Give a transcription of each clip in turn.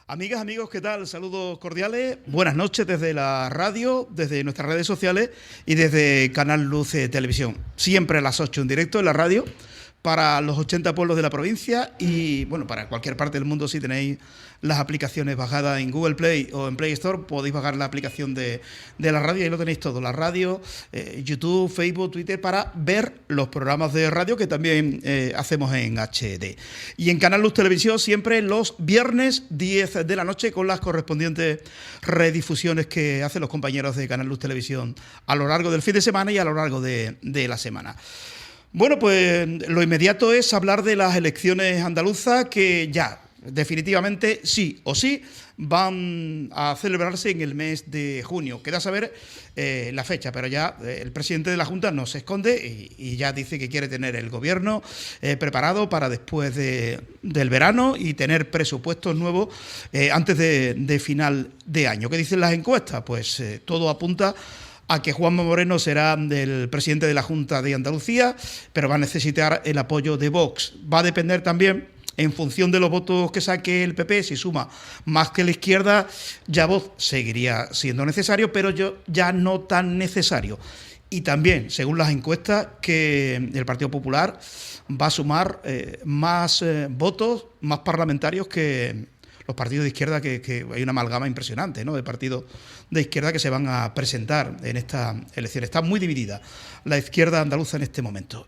Amigas, amigos, ¿qué tal? Saludos cordiales. Buenas noches desde la radio, desde nuestras redes sociales y desde Canal Luz Televisión. Siempre a las 8 en directo en la radio para los 80 pueblos de la provincia y, bueno, para cualquier parte del mundo. Si tenéis las aplicaciones bajadas en Google Play o en Play Store, podéis bajar la aplicación de la radio y ahí lo tenéis todo. La radio, YouTube, Facebook, Twitter, para ver los programas de radio que también hacemos en HD. Y en Canal Luz Televisión siempre los viernes 10 de la noche con las correspondientes redifusiones que hacen los compañeros de Canal Luz Televisión a lo largo del fin de semana y a lo largo de la semana. Bueno, pues lo inmediato es hablar de las elecciones andaluzas que ya definitivamente sí o sí van a celebrarse en el mes de junio. Queda saber la fecha, pero ya el presidente de la Junta no se esconde y ya dice que quiere tener el gobierno preparado para después del verano y tener presupuestos nuevos antes de final de año. ¿Qué dicen las encuestas? Pues todo apunta a que Juanma Moreno será el presidente de la Junta de Andalucía, pero va a necesitar el apoyo de Vox. Va a depender también, en función de los votos que saque el PP, si suma más que la izquierda, ya Vox seguiría siendo necesario, pero ya no tan necesario. Y también, según las encuestas, que el Partido Popular va a sumar más votos, más parlamentarios que los partidos de izquierda, que hay una amalgama impresionante, ¿no?, de partidos de izquierda que se van a presentar en esta elección. Está muy dividida la izquierda andaluza en este momento.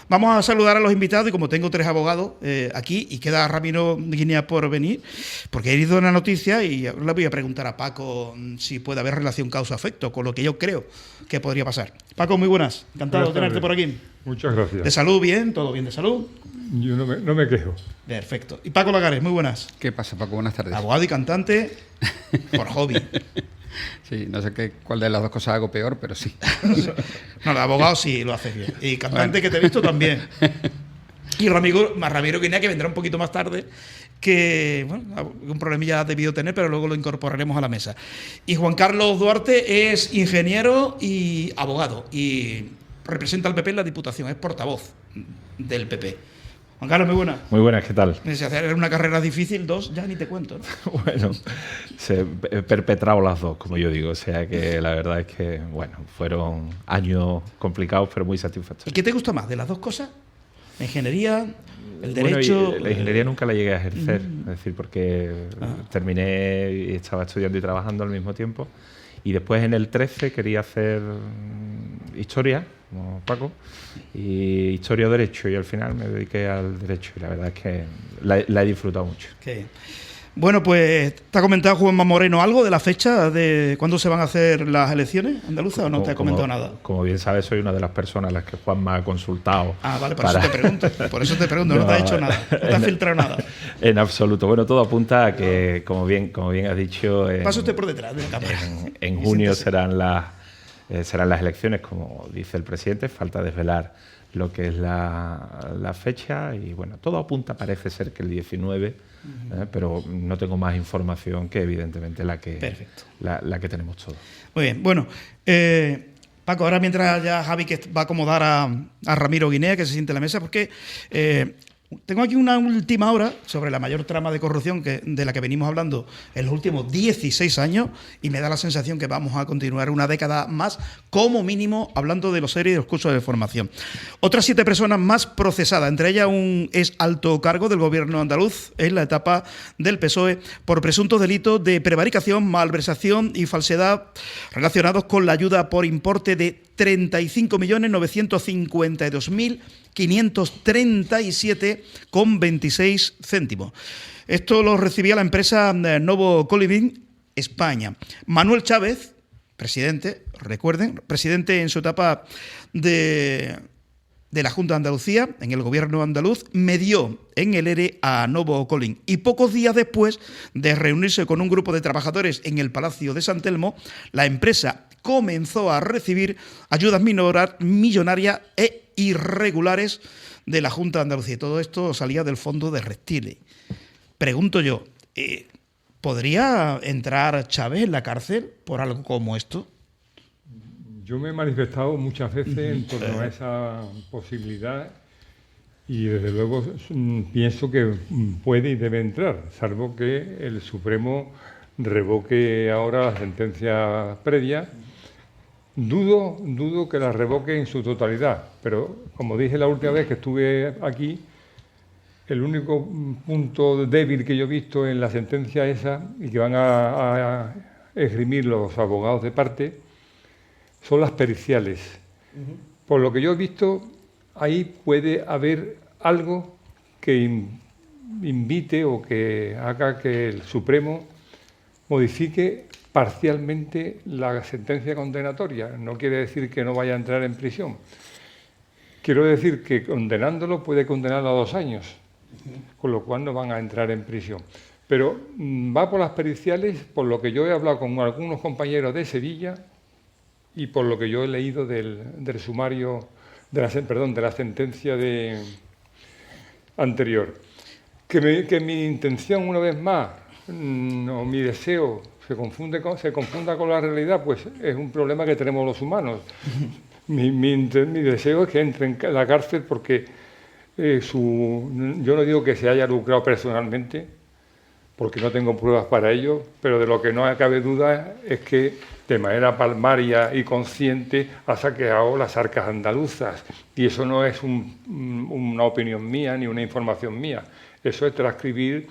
Vamos a saludar a los invitados y como tengo tres abogados aquí y queda Ramiro Guinea por venir, porque he leído una noticia y le voy a preguntar a Paco si puede haber relación causa-efecto con lo que yo creo que podría pasar. Paco, muy buenas. Encantado de tenerte por aquí. Muchas gracias. ¿De salud bien? ¿Todo bien de salud? Yo no me quejo. Perfecto. Y Paco Lagares, muy buenas. ¿Qué pasa, Paco? Buenas tardes. Abogado y cantante por hobby. Sí, no sé cuál de las dos cosas hago peor, pero sí. No, de abogado sí lo haces bien. Y cantante, bueno, que te he visto también. Y Ramiro Guinea, que vendrá un poquito más tarde, que bueno, un problemilla ha debido tener, pero luego lo incorporaremos a la mesa. Y Juan Carlos Duarte es ingeniero y abogado y representa al PP en la Diputación, es portavoz del PP. Juan Carlos, muy buenas. Muy buenas, ¿qué tal? Si hacer una carrera difícil, dos, ya ni te cuento, ¿no? Bueno, se he perpetrado las dos, como yo digo. O sea que la verdad es que, bueno, fueron años complicados, pero muy satisfactorios. ¿Y qué te gusta más de las dos cosas? ¿La ingeniería, el derecho? Bueno, la ingeniería nunca la llegué a ejercer, es decir, porque terminé y estaba estudiando y trabajando al mismo tiempo. Y después en el 13 quería hacer historia, como Paco, y historia o derecho, y al final me dediqué al derecho y la verdad es que la he disfrutado mucho. Okay. Bueno, pues ¿te ha comentado Juanma Moreno algo de la fecha de cuándo se van a hacer las elecciones andaluzas o no te ha comentado nada? Como bien sabes, soy una de las personas a las que Juanma ha consultado. Ah, vale, por eso te pregunto, no te ha hecho nada, no te ha filtrado nada. En absoluto. Bueno, todo apunta a que, como bien has dicho, pasa usted por detrás de la cámara. En junio serán las elecciones, como dice el presidente. Falta desvelar lo que es la fecha y bueno, todo apunta, parece ser que el 19, pero no tengo más información que evidentemente la que tenemos todos. Muy bien, bueno, Paco, ahora mientras ya Javi que va a acomodar a Ramiro Guinea, que se siente en la mesa, porque tengo aquí una última hora sobre la mayor trama de corrupción de la que venimos hablando en los últimos 16 años y me da la sensación que vamos a continuar una década más, como mínimo, hablando de los serios y los cursos de formación. Otras 7 personas más procesadas, entre ellas un ex alto cargo del gobierno andaluz en la etapa del PSOE por presuntos delitos de prevaricación, malversación y falsedad relacionados con la ayuda por importe de 35.952.537,26 céntimos. Esto lo recibía la empresa Novo Coliving España. Manuel Chávez, presidente, recuerden, presidente en su etapa de la Junta de Andalucía, en el gobierno andaluz, medió en el ERE a Novo Coliving y pocos días después de reunirse con un grupo de trabajadores en el Palacio de San Telmo, la empresa comenzó a recibir ayudas millonarias e irregulares de la Junta de Andalucía. Y todo esto salía del fondo de Reptile. Pregunto yo, ¿podría entrar Chávez en la cárcel por algo como esto? Yo me he manifestado muchas veces en torno a esa posibilidad y desde luego pienso que puede y debe entrar, salvo que el Supremo revoque ahora la sentencia previa. Dudo que la revoque en su totalidad, pero como dije la última vez que estuve aquí, el único punto débil que yo he visto en la sentencia esa, y que van a esgrimir los abogados de parte, son las periciales. Por lo que yo he visto, ahí puede haber algo que invite o que haga que el Supremo modifique parcialmente la sentencia condenatoria. No quiere decir que no vaya a entrar en prisión. Quiero decir que condenándolo puede condenarlo a 2 años, con lo cual no van a entrar en prisión. Pero va por las periciales, por lo que yo he hablado con algunos compañeros de Sevilla y por lo que yo he leído del sumario, de la sentencia anterior. Que mi intención, una vez más, o mi deseo se confunda con la realidad, pues es un problema que tenemos los humanos. Mi deseo es que entre en la cárcel porque yo no digo que se haya lucrado personalmente, porque no tengo pruebas para ello, pero de lo que no cabe duda es que de manera palmaria y consciente ha saqueado las arcas andaluzas. Y eso no es una opinión mía ni una información mía. Eso es transcribir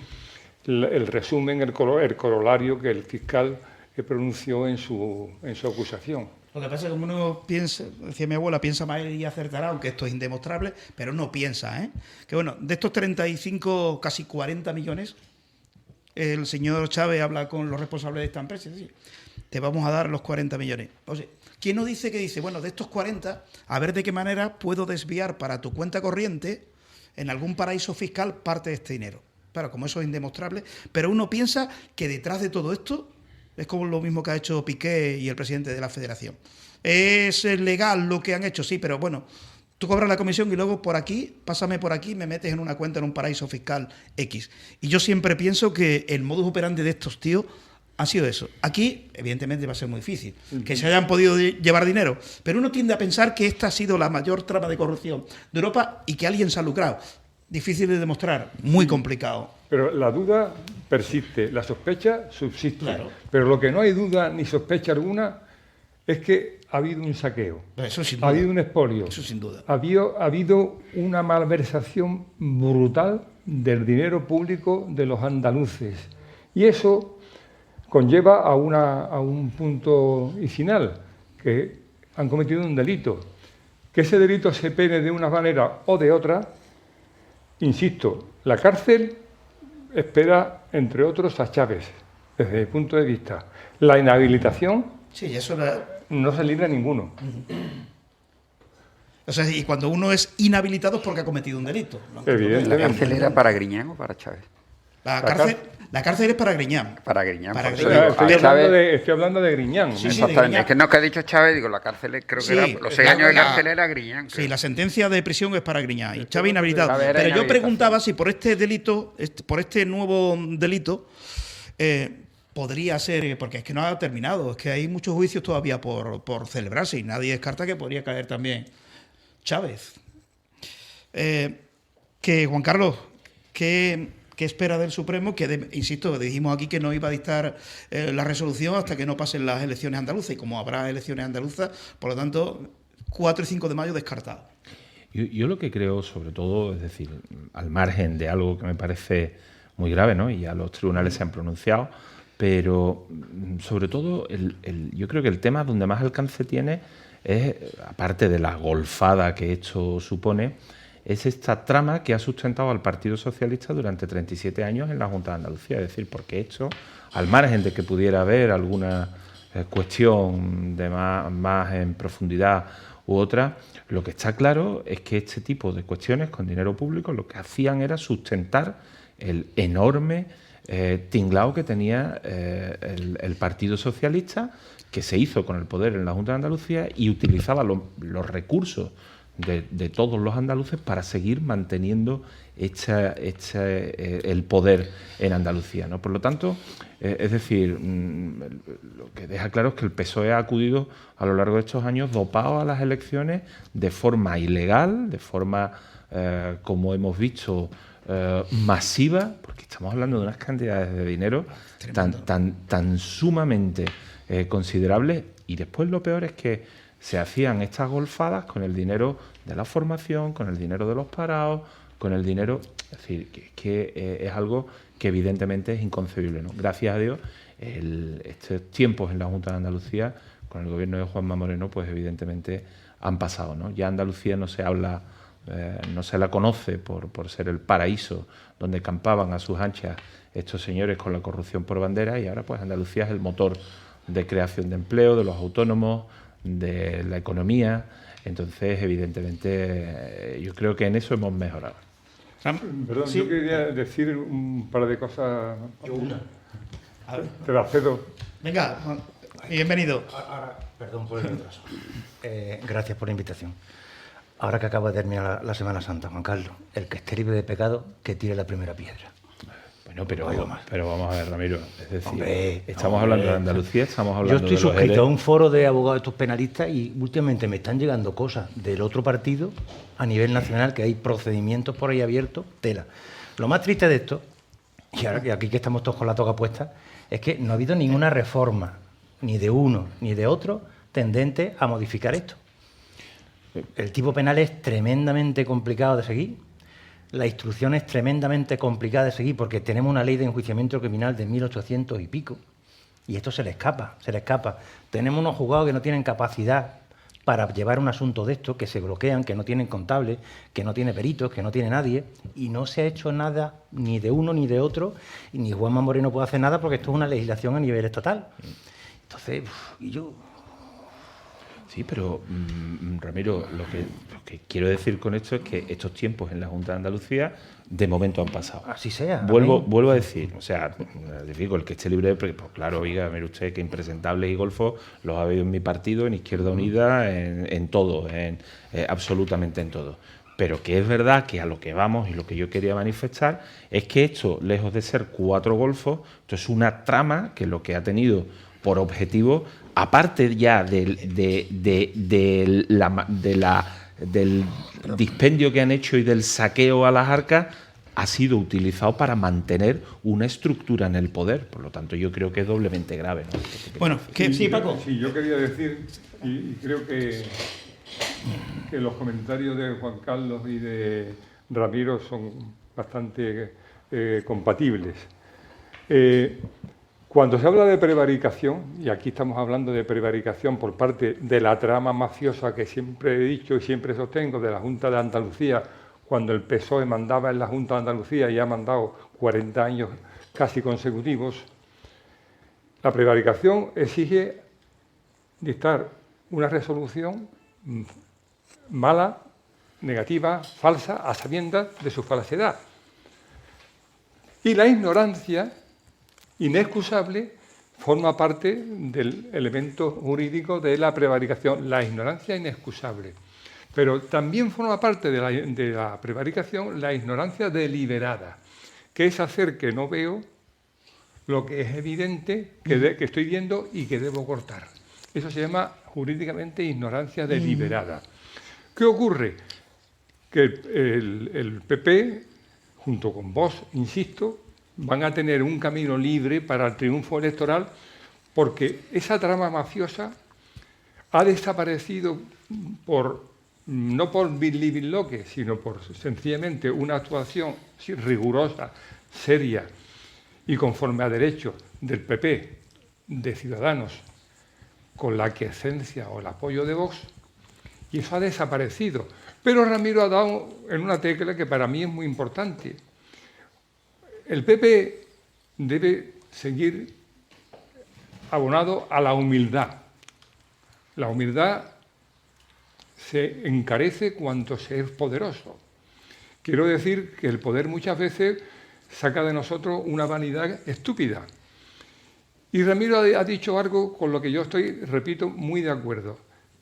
el resumen, el corolario que el fiscal pronunció en su acusación. Lo que pasa es que como uno piensa, decía mi abuela, piensa mal y acertará, aunque esto es indemostrable, pero no piensa, ¿eh? Que bueno, de estos 35, casi 40 millones, el señor Chávez habla con los responsables de esta empresa y dice, te vamos a dar los 40 millones. O sea, ¿quién no dice que dice, bueno, de estos 40, a ver de qué manera puedo desviar para tu cuenta corriente en algún paraíso fiscal parte de este dinero? Claro, como eso es indemostrable, pero uno piensa que detrás de todo esto es como lo mismo que ha hecho Piqué y el presidente de la Federación. ¿Es legal lo que han hecho? Sí, pero bueno, tú cobras la comisión y luego por aquí, pásame por aquí, me metes en una cuenta en un paraíso fiscal X. Y yo siempre pienso que el modus operandi de estos tíos ha sido eso. Aquí, evidentemente, va a ser muy difícil que se hayan podido llevar dinero, pero uno tiende a pensar que esta ha sido la mayor trama de corrupción de Europa y que alguien se ha lucrado. Difícil de demostrar, muy complicado. Pero la duda persiste, la sospecha subsiste. Claro. Pero lo que no hay duda ni sospecha alguna es que ha habido un saqueo, Eso sin duda. ha habido un expolio, Eso sin duda. ha habido una malversación brutal del dinero público de los andaluces. Y eso conlleva a un punto y final, que han cometido un delito. Que ese delito se pene de una manera o de otra. Insisto, la cárcel espera, entre otros, a Chávez, desde mi punto de vista. La inhabilitación, Sí, eso no se libra ninguno. O sea, y cuando uno es inhabilitado es porque ha cometido un delito, ¿no? Evidentemente. ¿La cárcel era para Griñán o para Chávez? La cárcel es para Griñán. Para Griñán. Para por eso Griñán. digo, a Chávez- Estoy hablando de Griñán. Sí, Exactamente. Griñán. Es que no que ha dicho Chávez, digo, la cárcel creo que Sí, era, los 6 años de la- cárcel era Griñán. creo. Sí, la sentencia de prisión es para Griñán y Chávez inhabilitado. Chávez era Pero yo inhabilitación. preguntaba si por este delito, por este nuevo delito, podría ser, porque es que no ha terminado, es que hay muchos juicios todavía por celebrarse y nadie descarta que podría caer también Chávez. Que Juan Carlos, ¿qué espera del Supremo? Que, insisto, dijimos aquí que no iba a dictar la resolución hasta que no pasen las elecciones andaluzas, y como habrá elecciones andaluzas, por lo tanto, 4 y 5 de mayo descartado. Yo lo que creo, sobre todo, es decir, al margen de algo que me parece muy grave, ¿no? Y ya los tribunales se han pronunciado, pero sobre todo yo creo que el tema donde más alcance tiene es, aparte de la golfada que esto supone, es esta trama que ha sustentado al Partido Socialista durante 37 años en la Junta de Andalucía. Es decir, porque esto, al margen de que pudiera haber alguna cuestión de más en profundidad u otra, lo que está claro es que este tipo de cuestiones con dinero público lo que hacían era sustentar el enorme tinglao que tenía el Partido Socialista, que se hizo con el poder en la Junta de Andalucía y utilizaba los recursos de todos los andaluces para seguir manteniendo el poder en Andalucía, ¿no? Por lo tanto, es decir, lo que deja claro es que el PSOE ha acudido a lo largo de estos años dopado a las elecciones de forma ilegal, de forma como hemos visto, masiva, porque estamos hablando de unas cantidades de dinero tan sumamente considerables, y después lo peor es que se hacían estas golfadas con el dinero de la formación, con el dinero de los parados, con el dinero... Es decir, que es algo que evidentemente es inconcebible, ¿no? Gracias a Dios, estos tiempos en la Junta de Andalucía, con el gobierno de Juanma Moreno, pues evidentemente han pasado, ¿no? Ya Andalucía no se habla... no se la conoce por ser el paraíso donde campaban a sus anchas estos señores con la corrupción por bandera, y ahora pues Andalucía es el motor de creación de empleo, de los autónomos, de la economía. Entonces, evidentemente, yo creo que en eso hemos mejorado. Perdón, Sí. yo quería decir un par de cosas. Yo una. Te las cedo. Venga, Juan, bienvenido. Ahora, perdón por el retraso. Gracias por la invitación. Ahora que acaba de terminar la Semana Santa, Juan Carlos, el que esté libre de pecado, que tire la primera piedra. Bueno, pero No digo más. vamos a ver, Ramiro. Es decir, Hombre, estamos hablando de Andalucía, estamos Yo hablando estoy de los suscrito a ERE. un foro de abogados de estos penalistas y últimamente me están llegando cosas del otro partido a nivel nacional, que hay procedimientos por ahí abiertos, tela. Lo más triste de esto, y ahora que aquí que estamos todos con la toga puesta, es que no ha habido ninguna reforma, ni de uno ni de otro, tendente a modificar esto. El tipo penal es tremendamente complicado de seguir. La instrucción es tremendamente complicada de seguir porque tenemos una ley de enjuiciamiento criminal de 1800 y pico y esto se le escapa, se le escapa. Tenemos unos juzgados que no tienen capacidad para llevar un asunto de esto, que se bloquean, que no tienen contable, que no tiene peritos, que no tiene nadie, y no se ha hecho nada ni de uno ni de otro, y ni Juanma Moreno puede hacer nada porque esto es una legislación a nivel estatal. Entonces, y yo... Sí, pero Ramiro, lo que quiero decir con esto es que estos tiempos en la Junta de Andalucía de momento han pasado. Así sea. Vuelvo a decir, o sea, digo, el que esté libre, pues claro, oiga, mire usted que impresentables y golfos los ha habido en mi partido, en Izquierda Unida, en todo, absolutamente en todo. Pero que es verdad que a lo que vamos y lo que yo quería manifestar es que esto, lejos de ser 4 golfos, esto es una trama que lo que ha tenido por objetivo, aparte ya del dispendio que han hecho y del saqueo a las arcas, ha sido utilizado para mantener una estructura en el poder. Por lo tanto, yo creo que es doblemente grave, ¿no? Bueno, sí, Paco. Sí, yo quería decir, y creo que los comentarios de Juan Carlos y de Ramiro son bastante compatibles. Cuando se habla de prevaricación, y aquí estamos hablando de prevaricación por parte de la trama mafiosa que siempre he dicho y siempre sostengo de la Junta de Andalucía, cuando el PSOE mandaba en la Junta de Andalucía y ha mandado 40 años casi consecutivos, la prevaricación exige dictar una resolución mala, negativa, falsa, a sabiendas de su falsedad. Y la ignorancia inexcusable forma parte del elemento jurídico de la prevaricación, la ignorancia inexcusable. Pero también forma parte de la prevaricación la ignorancia deliberada, que es hacer que no veo lo que es evidente que estoy viendo y que debo cortar. Eso se llama jurídicamente ignorancia deliberada. ¿Qué ocurre? Que el PP, junto con Vox, insisto, van a tener un camino libre para el triunfo electoral porque esa trama mafiosa ha desaparecido no por birlibirloque, sino por sencillamente una actuación rigurosa, seria y conforme a derecho del PP, de Ciudadanos, con la aquiescencia o el apoyo de Vox, y eso ha desaparecido. Pero Ramiro ha dado en una tecla que para mí es muy importante. El PP debe seguir abonado a la humildad. La humildad se encarece cuanto se es poderoso. Quiero decir que el poder muchas veces saca de nosotros una vanidad estúpida. Y Ramiro ha dicho algo con lo que yo estoy, repito, muy de acuerdo,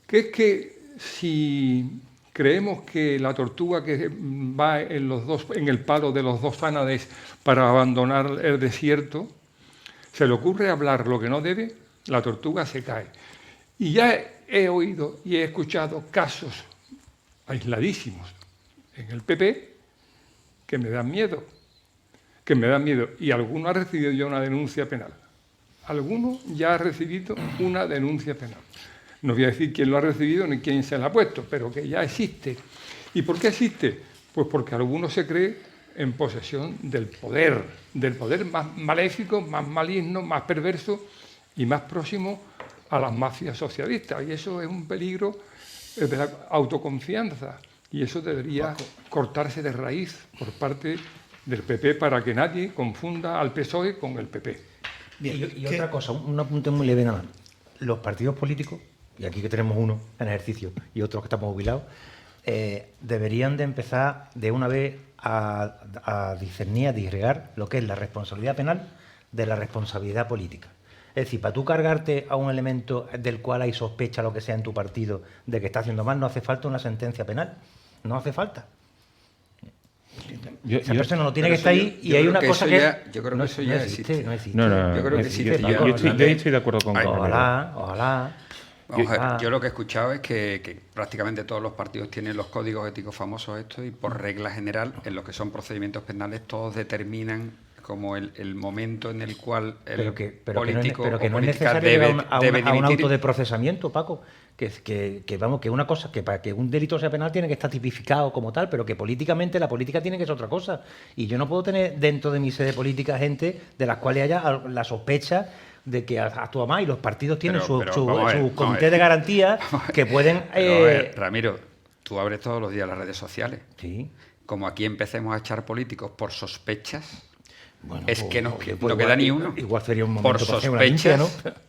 que es que si creemos que la tortuga que va en el palo de los 2 ánades para abandonar el desierto, se le ocurre hablar lo que no debe, la tortuga se cae. Y ya he oído y he escuchado casos aisladísimos en el PP que me dan miedo. Y alguno ha recibido ya una denuncia penal. Alguno ya ha recibido una denuncia penal. No voy a decir quién lo ha recibido ni quién se la ha puesto, pero que ya existe. ¿Y por qué existe? Pues porque alguno se cree en posesión del poder más maléfico, más maligno, más perverso y más próximo a las mafias socialistas. Y eso es un peligro de la autoconfianza. Y eso debería cortarse de raíz por parte del PP para que nadie confunda al PSOE con el PP. Bien, y otra cosa, un apunte muy leve nada más. Los partidos políticos, y aquí que tenemos uno en ejercicio y otros que estamos jubilados, deberían de empezar de una vez a discernir, a disgregar lo que es la responsabilidad penal de la responsabilidad política. Es decir, para tú cargarte a un elemento del cual hay sospecha, lo que sea en tu partido, de que está haciendo mal, no hace falta una sentencia penal. No hace falta. Esa persona no tiene que estar ahí y hay una cosa que... Yo creo que eso ya existe. No existe. No, yo creo que existe. yo estoy de acuerdo con Ojalá. Vamos a ver, yo lo que he escuchado es que prácticamente todos los partidos tienen los códigos éticos famosos estos y por regla general en los que son procedimientos penales todos determinan como el momento en el cual el político pero que no es política necesario debe llegar a un dimitir. auto de procesamiento, Paco. Que vamos, que una cosa, que para que un delito sea penal tiene que estar tipificado como tal, pero que políticamente la política tiene que ser otra cosa. Y yo no puedo tener dentro de mi sede política gente de las cuales haya la sospecha de que actúa mal, y los partidos tienen su comité de garantía que pueden... Ramiro, tú abres todos los días las redes sociales. Sí. Como aquí empecemos a echar políticos por sospechas, Bueno, es que no pues queda ni uno. Igual sería un momento por para hacer una sospechas, limpia, ¿no?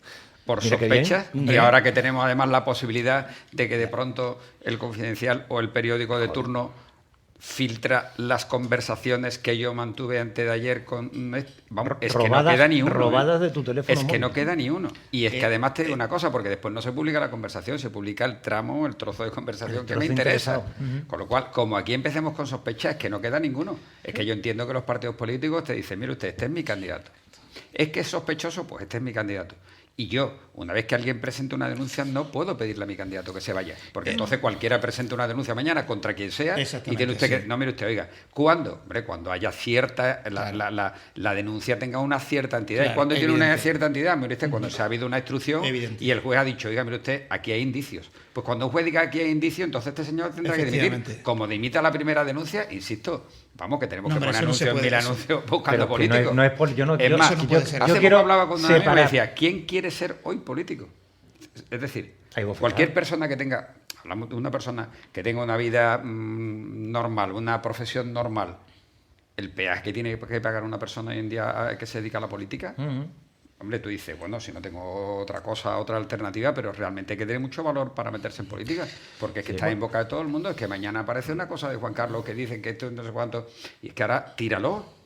por Mira qué sospechas, bien. y ahora que tenemos además la posibilidad de que de pronto el Confidencial o el periódico de turno filtra las conversaciones que yo mantuve antes de ayer con... Vamos, es que no queda ni uno. Robadas de tu teléfono Es que móvil. no queda ni uno. Y es que además te digo una cosa, porque después no se publica la conversación, se publica el tramo, el trozo de conversación que me interesa. Con lo cual, como aquí empecemos con sospechas, es que no queda ninguno. Es que yo entiendo que los partidos políticos te dicen, mire usted, este es mi candidato. Es que es sospechoso, pues este es mi candidato. Y yo, una vez que alguien presente una denuncia, no puedo pedirle a mi candidato que se vaya. Porque entonces cualquiera presente una denuncia mañana contra quien sea y tiene usted que... No, mire usted, oiga, ¿cuándo? Hombre, cuando haya cierta... La denuncia tenga una cierta entidad. Claro, ¿Y cuándo tiene evidente. una cierta entidad? Mire usted, cuando se ha habido una instrucción Evidente. y el juez ha dicho, oiga, mire usted, aquí hay indicios. Pues cuando un juez diga aquí hay indicios, entonces este señor tendrá que dimitir. Efectivamente. Como dimita la primera denuncia, insisto, vamos, que tenemos No, que pero poner eso no se anuncios, puede, mil eso. anuncios buscando Pero que políticos. no es por... Yo no, Es yo- más, eso no yo- puede ser. yo hace poco quiero hablaba con un amigo y me separar- decía, ¿quién quiere ser hoy político? Es decir, Ahí vos cualquier fijás. persona que tenga, hablamos de una persona que tenga una vida normal, una profesión normal, el peaje que tiene que pagar una persona hoy en día que se dedica a la política, hombre, tú dices, bueno, si no tengo otra cosa, otra alternativa, pero realmente hay que tener mucho valor para meterse en política, porque es que está en boca de todo el mundo, es que mañana aparece una cosa de Juan Carlos que dicen que esto no sé cuánto, y es que ahora tíralo.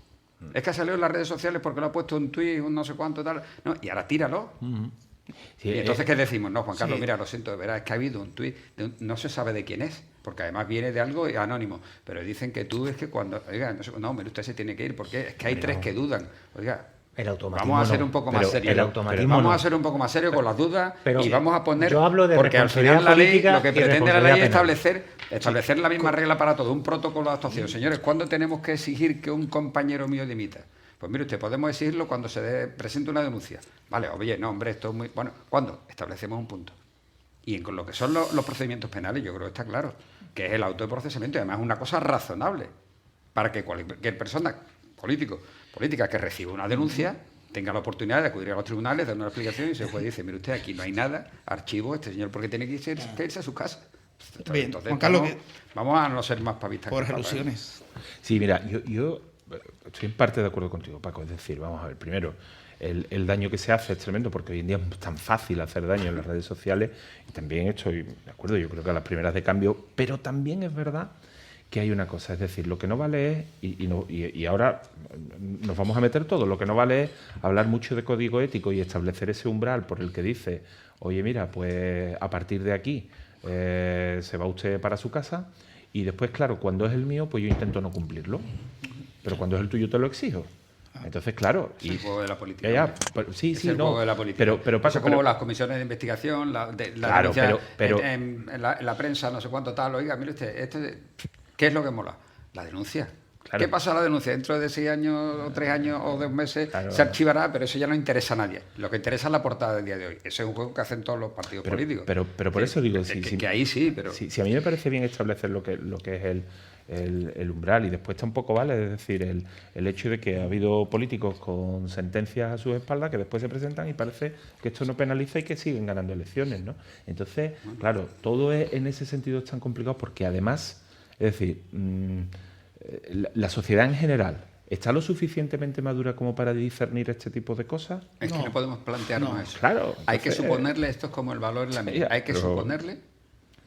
Es que ha salido en las redes sociales porque lo ha puesto un tuit, un no sé cuánto, tal. No, y ahora tíralo. Sí, Y entonces, ¿qué decimos? No, Juan Carlos, sí. mira, lo siento, de verdad, es que ha habido un tuit, no se sabe de quién es, porque además viene de algo anónimo, pero dicen que tú es que cuando... Oiga, no, mire, usted se tiene que ir, porque es que hay tres que dudan. Oiga, El automatismo vamos a ser no. un poco Pero más serios. el automatismo Vamos no. a ser un poco más serios con las dudas Pero y vamos a poner... yo hablo de porque al final la ley, responsabilidad lo que política y pretende la ley es responsabilidad establecer la misma regla para todo, un protocolo de actuación. Señores, ¿cuándo tenemos que exigir que un compañero mío dimita? Pues mire usted, podemos exigirlo cuando se presente una denuncia. Vale, oye, no, hombre, esto es muy... Bueno, ¿cuándo? Establecemos un punto. Y con lo que son los procedimientos penales, yo creo que está claro, que es el auto de procesamiento, y además es una cosa razonable, para que cualquier persona, política que reciba una denuncia, tenga la oportunidad de acudir a los tribunales, dar una explicación y se puede decir, mire usted, aquí no hay nada, archivo, este señor porque tiene que irse a su casa. Bien, Entonces, Juan Carlos, vamos a no ser más pavistas. por que papas, ¿eh? alusiones. Sí, mira, yo estoy en parte de acuerdo contigo, Paco. Es decir, vamos a ver, primero, el daño que se hace es tremendo porque hoy en día es tan fácil hacer daño en las redes sociales y también estoy de acuerdo, yo creo que a las primeras de cambio, pero también es verdad que hay una cosa, es decir, lo que no vale es, y ahora nos vamos a meter todo, lo que no vale es hablar mucho de código ético y establecer ese umbral por el que dice, oye, mira, pues a partir de aquí se va usted para su casa y después, claro, cuando es el mío, pues yo intento no cumplirlo. Pero cuando es el tuyo te lo exijo. Entonces, claro... Es el juego de la política. Ya, sí, es sí, el no. juego de la política. Pero pasa como pero- las comisiones de investigación, la Claro, denuncia pero- en la prensa, no sé cuánto tal. Oiga, mire usted, ¿Qué es lo que mola? La denuncia. Claro. ¿Qué pasa a la denuncia? Dentro de 6 años, o 3 años, o 2 meses, Claro. se archivará, pero eso ya no interesa a nadie. Lo que interesa es la portada del día de hoy. Ese es un juego que hacen todos los partidos políticos. Pero por eso digo, que ahí sí, pero... Si a mí me parece bien establecer lo que es el umbral, y después tampoco vale, es decir, el hecho de que ha habido políticos con sentencias a sus espaldas que después se presentan y parece que esto no penaliza y que siguen ganando elecciones, ¿no? Entonces, claro, todo en ese sentido es tan complicado porque además, es decir, la sociedad en general ¿está lo suficientemente madura como para discernir este tipo de cosas? Es que no podemos plantearnos eso. Claro. Hay que entonces, suponerle, esto es como el valor en la medida, hay que pero- suponerle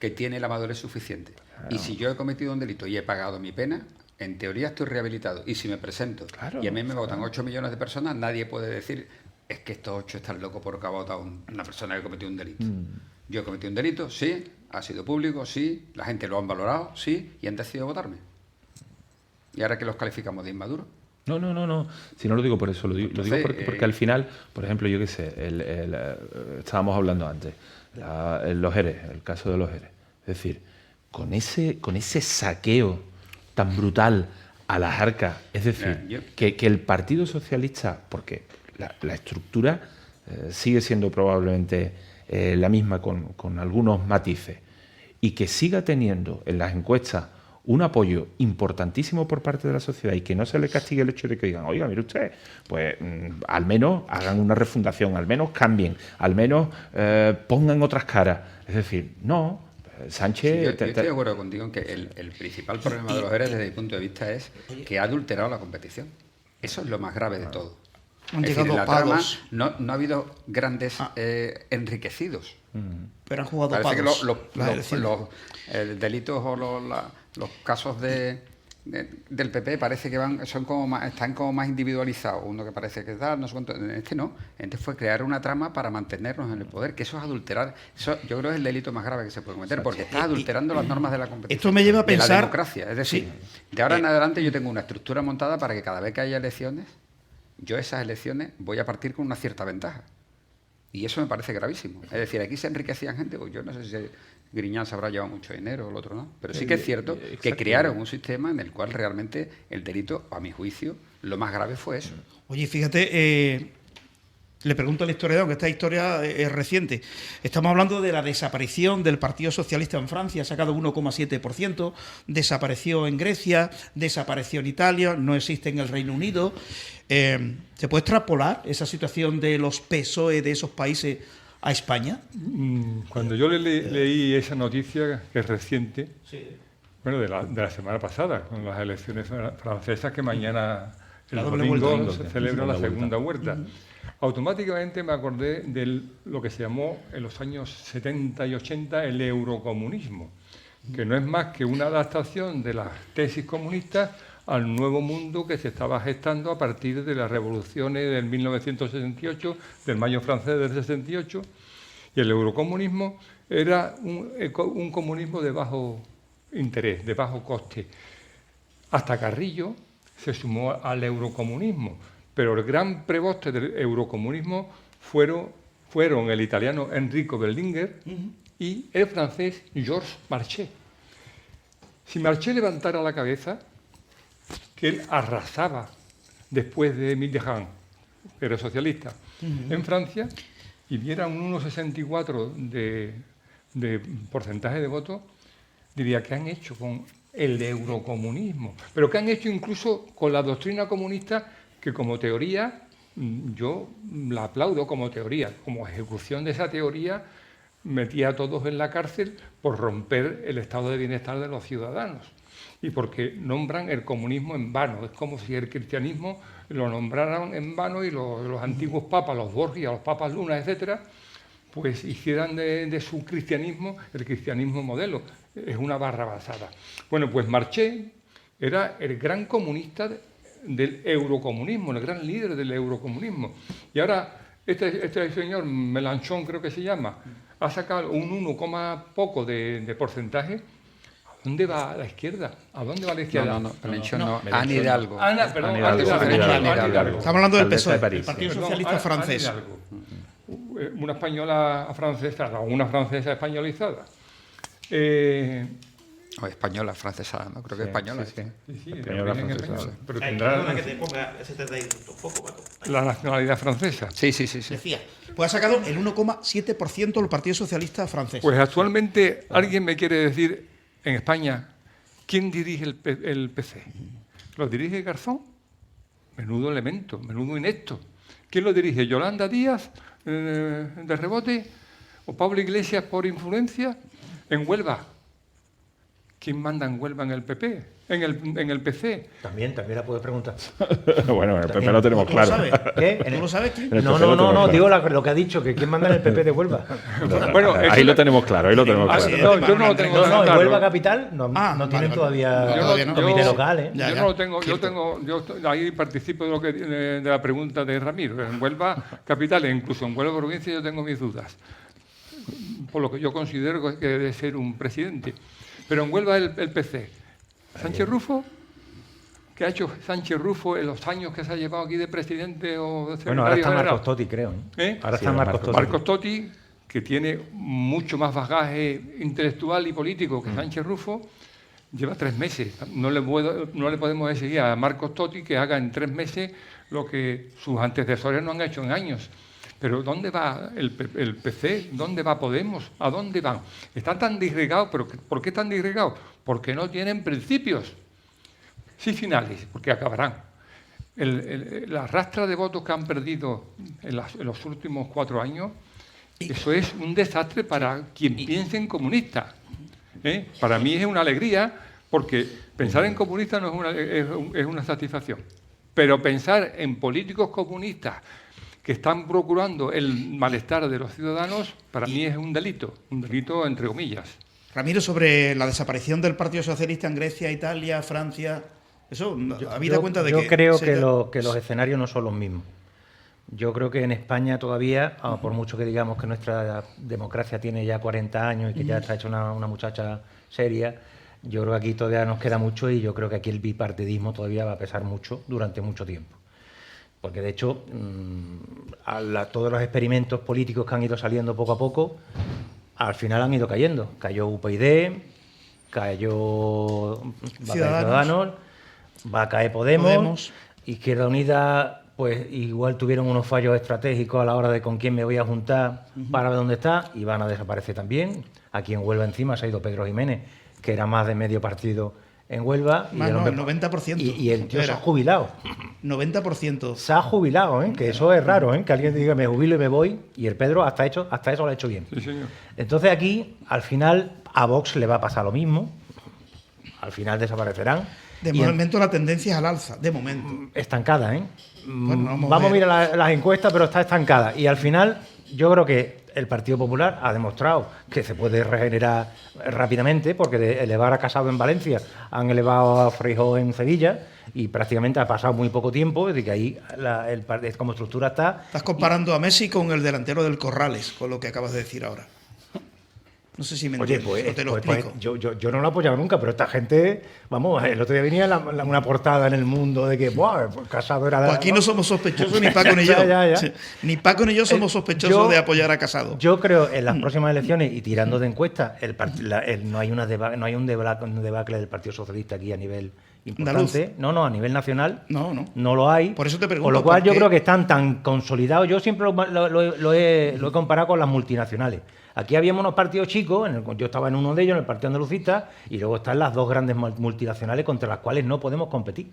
que tiene la madurez suficiente. Y si yo he cometido un delito y he pagado mi pena, en teoría estoy rehabilitado. Y si me presento Claro, y a mí me votan 8 millones de personas, nadie puede decir, es que estos 8 están locos porque ha votado una persona que ha cometido un delito. Yo he cometido un delito, sí, ha sido público, sí, la gente lo han valorado, sí, y han decidido votarme. ¿Y ahora que los calificamos de inmaduros? No. Si no lo digo por eso, lo digo Entonces, porque al final, por ejemplo, yo qué sé, estábamos hablando antes, los ERE, el caso de los ERE. Es decir, con ese saqueo tan brutal a las arcas, es decir, que el Partido Socialista, porque la estructura sigue siendo probablemente la misma con algunos matices, y que siga teniendo en las encuestas un apoyo importantísimo por parte de la sociedad y que no se le castigue el hecho de que digan, oiga, mire usted, pues al menos hagan una refundación, al menos cambien, al menos pongan otras caras. Es decir, no, Sánchez... Sí, yo estoy de acuerdo contigo en que el principal problema de los ERE desde mi punto de vista es que ha adulterado la competición. Eso es lo más grave de todo. Han Es decir, llegado en la trama pagos. no ha habido grandes enriquecidos. Pero han jugado Parece que pagos. las los elecciones. delitos o los casos del PP parece que están como más individualizados. Uno que parece que es no sé cuánto. En este no. Este fue crear una trama para mantenernos en el poder, que eso es adulterar. Eso yo creo que es el delito más grave que se puede cometer, porque estás adulterando las normas de la competición. Esto me lleva a de pensar... la democracia. Es decir, de ahora en adelante yo tengo una estructura montada para que cada vez que haya elecciones, yo esas elecciones voy a partir con una cierta ventaja. Y eso me parece gravísimo. Es decir, aquí se enriquecían gente, pues yo no sé si Griñán se habrá llevado mucho dinero o el otro no, pero sí que es cierto que crearon un sistema en el cual realmente el delito, a mi juicio, lo más grave fue eso. Oye, fíjate, le pregunto al historiador, aunque esta historia es reciente. Estamos hablando de la desaparición del Partido Socialista en Francia, ha sacado 1,7%, desapareció en Grecia, desapareció en Italia, no existe en el Reino Unido. ¿Se puede extrapolar esa situación de los PSOE de esos países a España? Cuando yo leí esa noticia, que es reciente, bueno, de la semana pasada, con las elecciones francesas, que mañana, el La doble domingo, vuelta. se celebra la segunda vuelta. Automáticamente me acordé de lo que se llamó en los años 70 y 80 el eurocomunismo, que no es más que una adaptación de las tesis comunistas al nuevo mundo que se estaba gestando a partir de las revoluciones del 1968, del mayo francés del 68, y el eurocomunismo era un comunismo de bajo interés, de bajo coste. Hasta Carrillo se sumó al eurocomunismo, pero el gran preboste del eurocomunismo fueron el italiano Enrico Berlinguer y el francés Georges Marchais. Si Marchais levantara la cabeza, que él arrasaba después de Mitterrand, que era socialista, en Francia, y viera un 1,64 de porcentaje de votos, diría, ¿qué han hecho con el eurocomunismo? Pero ¿qué han hecho incluso con la doctrina comunista, que como teoría, yo la aplaudo como teoría, como ejecución de esa teoría, metía a todos en la cárcel por romper el estado de bienestar de los ciudadanos? Y porque nombran el comunismo en vano. Es como si el cristianismo lo nombraran en vano y los antiguos papas, los Borgia, los papas Luna, etcétera, pues hicieran de su cristianismo el cristianismo modelo. Es una barra basada. Bueno, pues Marchais era el gran comunista del eurocomunismo, el gran líder del eurocomunismo. Y ahora este señor Mélenchon, creo que se llama, ha sacado un 1, poco de porcentaje. ¿A dónde va la izquierda? ¿A dónde va la izquierda? No, Mélenchon no. Anne Hidalgo. Perdón, Anne Hidalgo. Estamos hablando del Alcaldesa de PSOE, París, el Partido Perdón, Socialista Anne francés. Hidalgo. Una española afrancesada, o una francesa españolizada. O española, francesa, ¿no? Creo que española. Sí, sí. Sí, sí, Española, de origen francesa. español, pero Ay, tendrá perdona que te ponga ese detalle un poco, Paco. la nacionalidad francesa. Sí. Decía, pues ha sacado el 1,7% el Partido Socialista francés. Pues actualmente alguien me quiere decir en España quién dirige el PC. ¿Lo dirige Garzón? Menudo elemento, menudo inepto. ¿Quién lo dirige? ¿Yolanda Díaz de rebote? ¿O Pablo Iglesias por influencia? En Huelva. ¿Quién manda en Huelva en el PP? En el PC. También la puedes preguntar. Bueno, el PP lo tenemos ¿Tú lo claro. sabes? ¿Qué? ¿Tú lo sabes quién? En el No, PP lo tenemos claro. digo lo que ha dicho, que quién manda en el PP de Huelva. Bueno, ahí eso- lo tenemos claro, ahí lo tenemos Ah, claro. no, yo no lo tengo No, tan en claro. Huelva capital no Vale, tienen vale. todavía Todavía no. comité local, ¿eh? Ya, Yo ya. no lo tengo, Cierto. yo ahí participo de la pregunta de Ramiro. En Huelva capital e incluso en Huelva provincia yo tengo mis dudas, por lo que yo considero que debe ser un presidente. Pero en Huelva el PC. Sánchez Rufo, ¿qué ha hecho Sánchez Rufo en los años que se ha llevado aquí de presidente o de secretario Bueno, ahora está general? Marcos Totti, creo. ¿Eh? Ahora Sí, está Marcos Totti. Marcos Totti, que tiene mucho más bagaje intelectual y político que Sánchez Rufo, lleva 3 meses. No le podemos exigir a Marcos Totti que haga en 3 meses lo que sus antecesores no han hecho en años. Pero ¿dónde va el PC? ¿Dónde va Podemos? ¿A dónde van? Están tan disgregados, pero ¿por qué están disgregados? Porque no tienen principios. Sí finales, porque acabarán. La rastra de votos que han perdido en los últimos 4 años, eso es un desastre para quien piense en comunista. ¿Eh? Para mí es una alegría, porque pensar en comunista no es una satisfacción. Pero pensar en políticos comunistas que están procurando el malestar de los ciudadanos, para mí es un delito entre comillas. Ramiro, sobre la desaparición del Partido Socialista en Grecia, Italia, Francia, eso, ¿habéis dado cuenta de que...? Yo creo se- que los escenarios no son los mismos. Yo creo que en España todavía, por mucho que digamos que nuestra democracia tiene ya 40 años y que ya está hecha una muchacha seria, yo creo que aquí todavía nos queda mucho y yo creo que aquí el bipartidismo todavía va a pesar mucho durante mucho tiempo. Porque de hecho, todos los experimentos políticos que han ido saliendo poco a poco, al final han ido cayendo. Cayó UPyD, cayó Ciudadanos, va a caer Podemos. Izquierda Unida, pues igual tuvieron unos fallos estratégicos a la hora de con quién me voy a juntar para ver dónde está y van a desaparecer también. Aquí en Huelva encima se ha ido Pedro Jiménez, que era más de medio partido en Huelva. Más, y no, hombre- el 90%. Y el tío se ha Era. jubilado. 90%. Se ha jubilado, ¿eh? Que eso es raro, ¿eh? Que alguien diga me jubilo y me voy, y el Pedro hasta eso lo ha hecho bien. Sí, señor. Entonces aquí, al final, a Vox le va a pasar lo mismo. Al final desaparecerán. De Y momento la tendencia es al alza, de momento. estancada, ¿eh? Bueno, vamos Vamos a a ver. mirar las encuestas, pero está estancada. Y al final, yo creo que el Partido Popular ha demostrado que se puede regenerar rápidamente, porque de elevar a Casado en Valencia han elevado a Feijóo en Sevilla y prácticamente ha pasado muy poco tiempo, es decir, que ahí como estructura está. Estás comparando a Messi con el delantero del Corrales, con lo que acabas de decir ahora. No sé si me Oye, entiendes, o te lo pues explico. yo no lo he apoyado nunca, pero esta gente, vamos, el otro día venía una portada en El Mundo de que, ¡buah! Pues Casado era... Pues aquí no somos sospechosos ni Paco ni yo. Ya. Sí. Ni Paco ni yo somos sospechosos yo- de apoyar a Casado. Yo creo en las próximas elecciones y tirando de encuestas, no hay un debacle del Partido Socialista aquí a nivel importante. No, a nivel nacional. No. No lo hay. Por eso te pregunto, Con lo cual ¿por yo qué? creo que están tan consolidados. Yo siempre lo he comparado con las multinacionales. Aquí habíamos unos partidos chicos, yo estaba en uno de ellos, en el Partido Andalucista, y luego están las dos grandes multinacionales contra las cuales no podemos competir.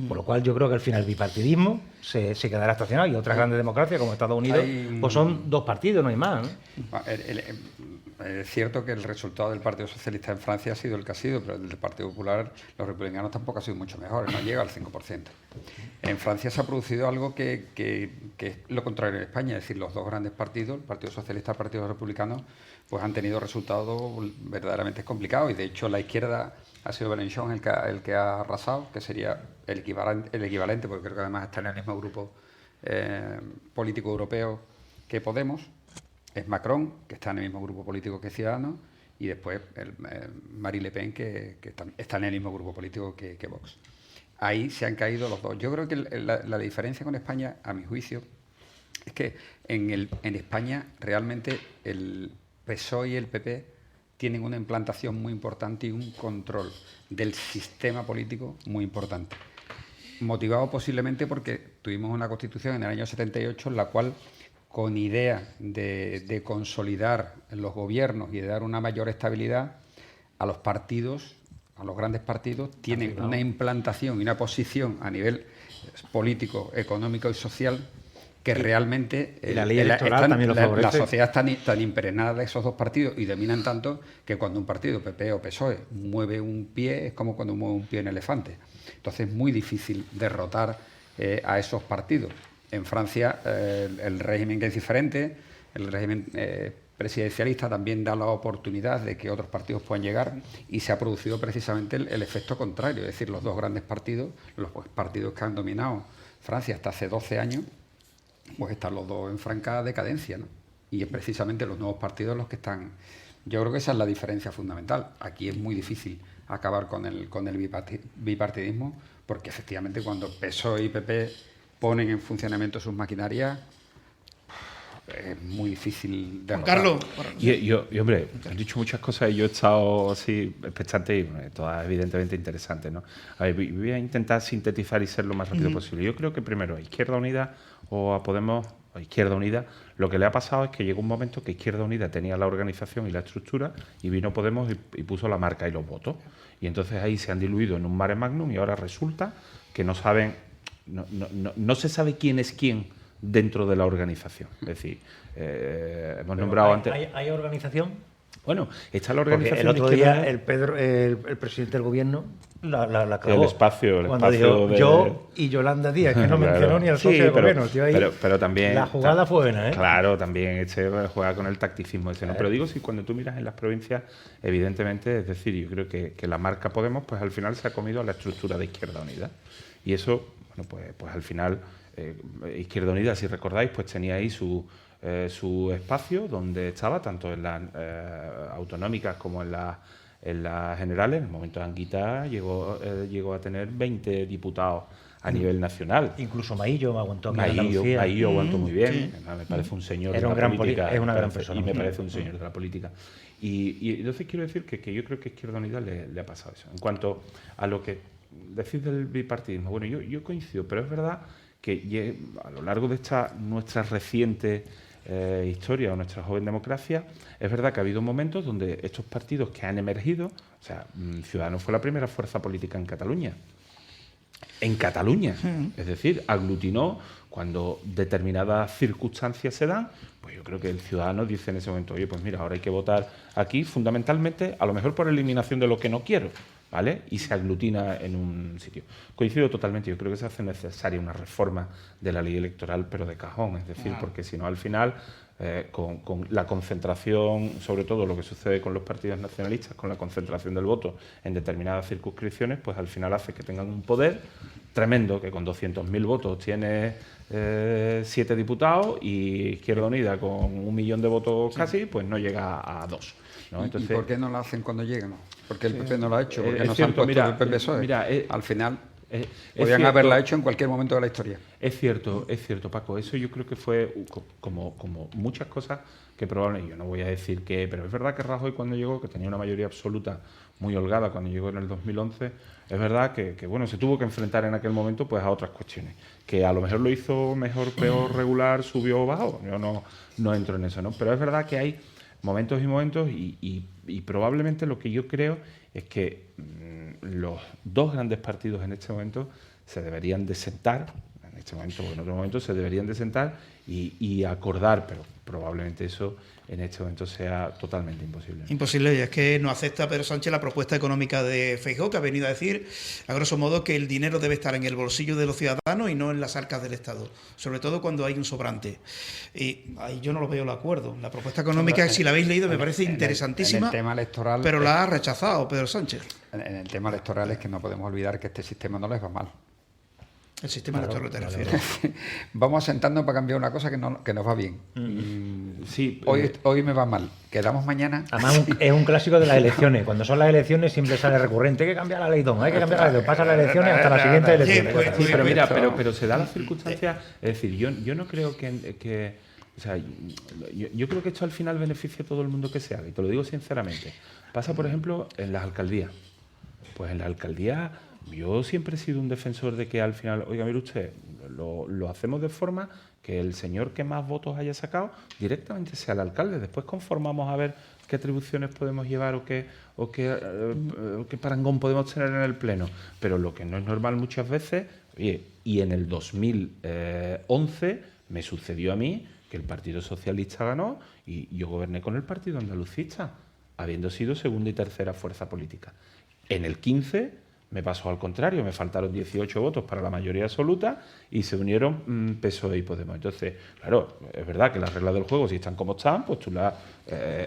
Por lo cual yo creo que al final el bipartidismo se quedará estacionado y otras grandes democracias como Estados Unidos, pues son 2 partidos, no hay más, ¿no? Es cierto que el resultado del Partido Socialista en Francia ha sido el que ha sido, pero el del Partido Popular, los republicanos tampoco ha sido mucho mejor, no llega al 5%. En Francia se ha producido algo que es lo contrario en España, es decir, los dos grandes partidos, el Partido Socialista y el Partido Republicano, pues han tenido resultados verdaderamente complicados y de hecho la izquierda ha sido Mélenchon el que ha arrasado, que sería el equivalente, porque creo que además está en el mismo grupo político europeo que Podemos. Es Macron, que está en el mismo grupo político que Ciudadanos, y después Marine Le Pen, que está en el mismo grupo político que Vox. Ahí se han caído los dos. Yo creo que la diferencia con España, a mi juicio, es que en España realmente el PSOE y el PP tienen una implantación muy importante y un control del sistema político muy importante. Motivado posiblemente porque tuvimos una constitución en el año 78 en la cual, con idea de consolidar los gobiernos y de dar una mayor estabilidad a los partidos, a los grandes partidos, tienen una implantación y una posición a nivel político, económico y social que realmente la ley electoral también lo favorece. La sociedad está tan impregnada de esos dos partidos y dominan tanto que cuando un partido, PP o PSOE, mueve un pie, es como cuando mueve un pie un elefante. Entonces es muy difícil derrotar a esos partidos. En Francia el régimen que es diferente, el régimen presidencialista también da la oportunidad de que otros partidos puedan llegar y se ha producido precisamente el efecto contrario, es decir, los dos grandes partidos, los partidos que han dominado Francia hasta hace 12 años, pues están los dos en franca decadencia, ¿no? Y es precisamente los nuevos partidos los que están. Yo creo que esa es la diferencia fundamental. Aquí es muy difícil acabar con el bipartidismo, porque efectivamente cuando PSOE y PP ponen en funcionamiento sus maquinarias, es muy difícil Juan derrotar. Carlos. Y hombre, han dicho muchas cosas y yo he estado así expectante y todas evidentemente interesantes, ¿no? A ver, voy a intentar sintetizar y ser lo más rápido posible. Yo creo que primero a Izquierda Unida o a Podemos, a Izquierda Unida, lo que le ha pasado es que llegó un momento que Izquierda Unida tenía la organización y la estructura y vino Podemos y puso la marca y los votos. Y entonces ahí se han diluido en un mare magnum y ahora resulta que no saben, no se sabe quién es quién dentro de la organización. Es decir, hemos nombrado antes... ¿Hay organización? Bueno, está la organización... Porque el otro día el presidente del gobierno la acabó. El espacio cuando dijo, yo y Yolanda Díaz, que no mencionó ni al socio de gobierno. Tío, ahí, pero también... La jugada fue buena, ¿eh? Claro, también juega con el tacticismo ese, ¿no? Pero digo, si cuando tú miras en las provincias, evidentemente, es decir, yo creo que la marca Podemos, pues al final se ha comido a la estructura de Izquierda Unida. Y eso, bueno, pues al final... Izquierda Unida, si recordáis, pues tenía ahí su espacio donde estaba, tanto en las autonómicas como en las generales. En el momento de Anguita llegó a tener 20 diputados a nivel nacional. Incluso Maillo me aguantó. Maillo aguantó muy bien. Sí. Me parece un señor de la política. Es una gran persona. Y me parece un señor de la política. Y entonces quiero decir que yo creo que a Izquierda Unida le ha pasado eso. En cuanto a lo que decís del bipartidismo, bueno, yo coincido, pero es verdad que a lo largo de nuestra reciente historia o nuestra joven democracia, es verdad que ha habido momentos donde estos partidos que han emergido, o sea, Ciudadanos fue la primera fuerza política en Cataluña. En Cataluña, es decir, aglutinó cuando determinadas circunstancias se dan, pues yo creo que el ciudadano dice en ese momento, oye, pues mira, ahora hay que votar aquí fundamentalmente, a lo mejor por eliminación de lo que no quiero, ¿vale? Y se aglutina en un sitio. Coincido totalmente, yo creo que se hace necesaria una reforma de la ley electoral, pero de cajón, es decir, porque si no, al final, con la concentración, sobre todo lo que sucede con los partidos nacionalistas, con la concentración del voto en determinadas circunscripciones, pues al final hace que tengan un poder tremendo, que con 200.000 votos tiene 7 diputados y Izquierda Unida con 1 millón de votos casi, pues no llega a 2. ¿no? Entonces, ¿Y por qué no lo hacen cuando llegan? Porque el PP no lo ha hecho, porque no se han puesto el PP-PSOE. Al final, podrían haberla hecho en cualquier momento de la historia. Es cierto, Paco. Eso yo creo que fue como muchas cosas que probablemente, yo no voy a decir que, pero es verdad que Rajoy cuando llegó, que tenía una mayoría absoluta muy holgada cuando llegó en el 2011, es verdad que bueno, se tuvo que enfrentar en aquel momento pues a otras cuestiones, que a lo mejor lo hizo mejor, peor, regular, subió o bajó. Yo no entro en eso, ¿no? Pero es verdad que hay momentos y momentos y probablemente lo que yo creo es que los dos grandes partidos en este momento se deberían de sentar, en este momento o en otro momento se deberían de sentar y acordar, pero probablemente eso en este momento sea totalmente imposible. Imposible, y es que no acepta Pedro Sánchez la propuesta económica de Feijóo, que ha venido a decir, a grosso modo, que el dinero debe estar en el bolsillo de los ciudadanos y no en las arcas del Estado, sobre todo cuando hay un sobrante. Y ahí yo no lo veo el acuerdo. La propuesta económica, si la habéis leído, me parece interesantísima, en el tema electoral, pero la ha rechazado Pedro Sánchez. En el tema electoral es que no podemos olvidar que este sistema no les va mal. El sistema electoral te refieres. Vamos a sentarnos para cambiar una cosa que nos va bien. Sí, hoy me va mal. Quedamos mañana. Además, es un clásico de las elecciones. Cuando son las elecciones siempre sale recurrente. Hay que cambiar la ley, hay que cambiar la ley. Pasa las elecciones hasta las siguientes elecciones. Sí, pero mira, pero se da la circunstancia. Es decir, yo no creo que O sea, yo creo que esto al final beneficia a todo el mundo que se haga, y te lo digo sinceramente. Pasa, por ejemplo, en las alcaldías. Pues en la alcaldía yo siempre he sido un defensor de que al final, oiga, mire usted, lo hacemos de forma que el señor que más votos haya sacado directamente sea el alcalde. Después conformamos a ver qué atribuciones podemos llevar o qué parangón podemos tener en el Pleno. Pero lo que no es normal muchas veces, oye, y en el 2011 me sucedió a mí que el Partido Socialista ganó y yo goberné con el Partido Andalucista, habiendo sido segunda y tercera fuerza política. En el 15 me pasó al contrario, me faltaron 18 votos para la mayoría absoluta y se unieron PSOE y Podemos. Entonces, claro, es verdad que las reglas del juego, si están como están, pues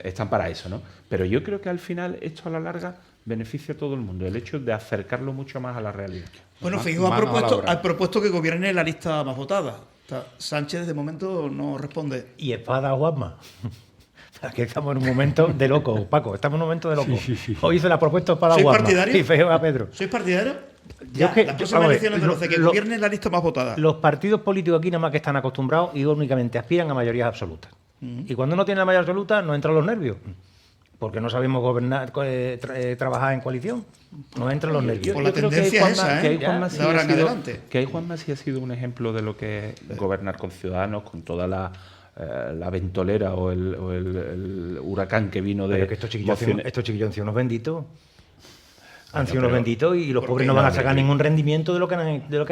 están para eso, ¿no? Pero yo creo que al final esto a la larga beneficia a todo el mundo, el hecho de acercarlo mucho más a la realidad. Bueno, Feijóo ha propuesto que gobierne la lista más votada. Sánchez de momento no responde. Y espada a Juanma. Que estamos en un momento de loco, Paco. Estamos en un momento de loco. Sí. Hoy hizo la propuesta para ¿Sois Juanma partidario? y Feijóo a Pedro. ¿Sois partidario? Yo Ya, las próximas elecciones de que gobierne la lista más votada. Los partidos políticos aquí nada más que están acostumbrados y únicamente aspiran a mayorías absolutas. Y cuando no tienen la mayoría absoluta nos entran los nervios. Porque no sabemos gobernar, trabajar en coalición. Nos entran los nervios. Pues la tendencia es esa, ¿eh? De ahora en adelante. Que ahí Juanma sí ha sido un ejemplo de lo que es gobernar con ciudadanos, con toda la ventolera o el huracán que vino de... Pero que estos chiquillos han sido unos benditos. Han sido pero- unos benditos y los pobres no van a sacar ningún rendimiento de lo que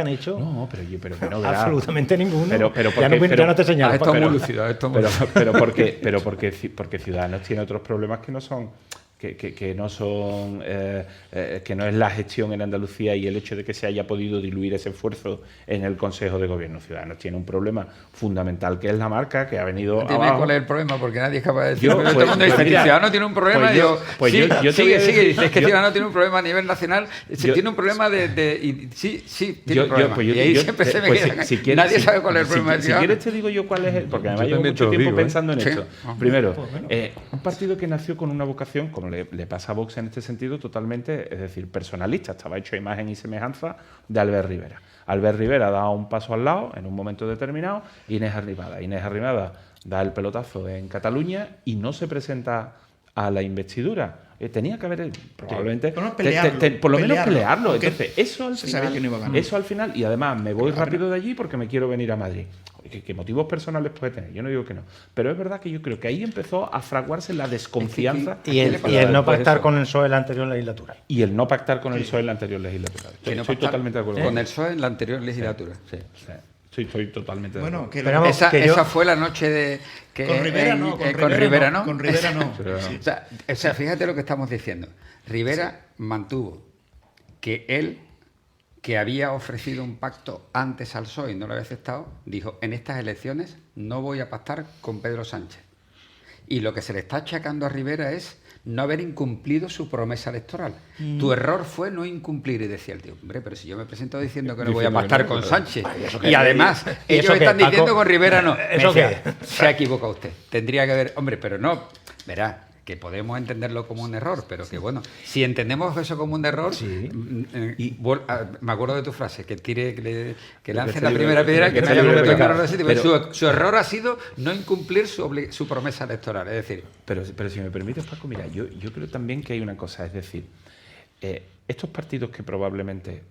han hecho. No, pero que no verás. Absolutamente ninguno. Pero ya, no te Ah, señalo. esto es muy lúcido, esto es muy lúcido. porque Ciudadanos tiene otros problemas que no son que no es la gestión en Andalucía y el hecho de que se haya podido diluir ese esfuerzo en el Consejo de Gobierno. Ciudadanos tiene un problema fundamental que es la marca que ha venido Dime abajo. cuál es el problema, porque nadie es capaz de decir. Yo, Todo el pues, mundo dice pues que mira, Ciudadanos tiene un problema. pues Y yo- pues sí, yo te voy a sigue, decir- dices que yo- Ciudadanos tiene un problema a nivel nacional. Tiene un problema sí, tiene un problema. Y ahí siempre se me pues queda. si quieres- Nadie sabe cuál es el problema de Si Ciudadanos. quieres te digo yo cuál es el, porque además Yo llevo también mucho te lo tiempo digo, ¿eh? pensando en Sí. esto. Primero, un partido que nació con una vocación, como le pasa a Vox en este sentido, totalmente, es decir, personalista. Estaba hecho a imagen y semejanza de Albert Rivera. Albert Rivera da un paso al lado en un momento determinado. Inés Arrimadas da el pelotazo en Cataluña y no se presenta a la investidura. Tenía que haber probablemente Pero no pelearlo, por lo menos pelearlo. porque Entonces, eso se sabía que no iba a ganar. eso al final, y además me voy rápido de allí porque me quiero venir a Madrid. ¿Qué motivos personales puede tener? Yo no digo que no. Pero es verdad que yo creo que ahí empezó a fraguarse la desconfianza. Y el no pactar con el PSOE en la anterior legislatura. Y el no pactar con el PSOE en la anterior legislatura. Que no Estoy pactar totalmente de acuerdo con el PSOE en la anterior legislatura. Sí, estoy totalmente de Bueno, acuerdo. que Esperamos Esa fue la noche de... que con Rivera no, con Rivera no. Con Rivera no. O sea, fíjate lo que estamos diciendo. Rivera mantuvo que él, que había ofrecido un pacto antes al PSOE y no lo había aceptado, dijo, en estas elecciones no voy a pactar con Pedro Sánchez. Y lo que se le está achacando a Rivera es no haber incumplido su promesa electoral. Tu error fue no incumplir. Y decía el tío, hombre, pero si yo me presento diciendo que no voy a Diciendo que pactar no, con pero- Sánchez. ¿eso qué? Y además, ¿Y ellos eso qué, están diciendo Paco? con Rivera no. Me ¿Eso decía, qué? se ha equivocado usted. Tendría que haber... Hombre, pero no... Verá, que podemos entenderlo como un error, pero que bueno, si entendemos eso como un error, me acuerdo de tu frase, que lance la primera piedra, que no haya primero error de ese tipo. Su error ha sido no incumplir su promesa electoral, es decir... Pero si me permites, Paco, mira, yo creo también que hay una cosa, es decir, estos partidos que probablemente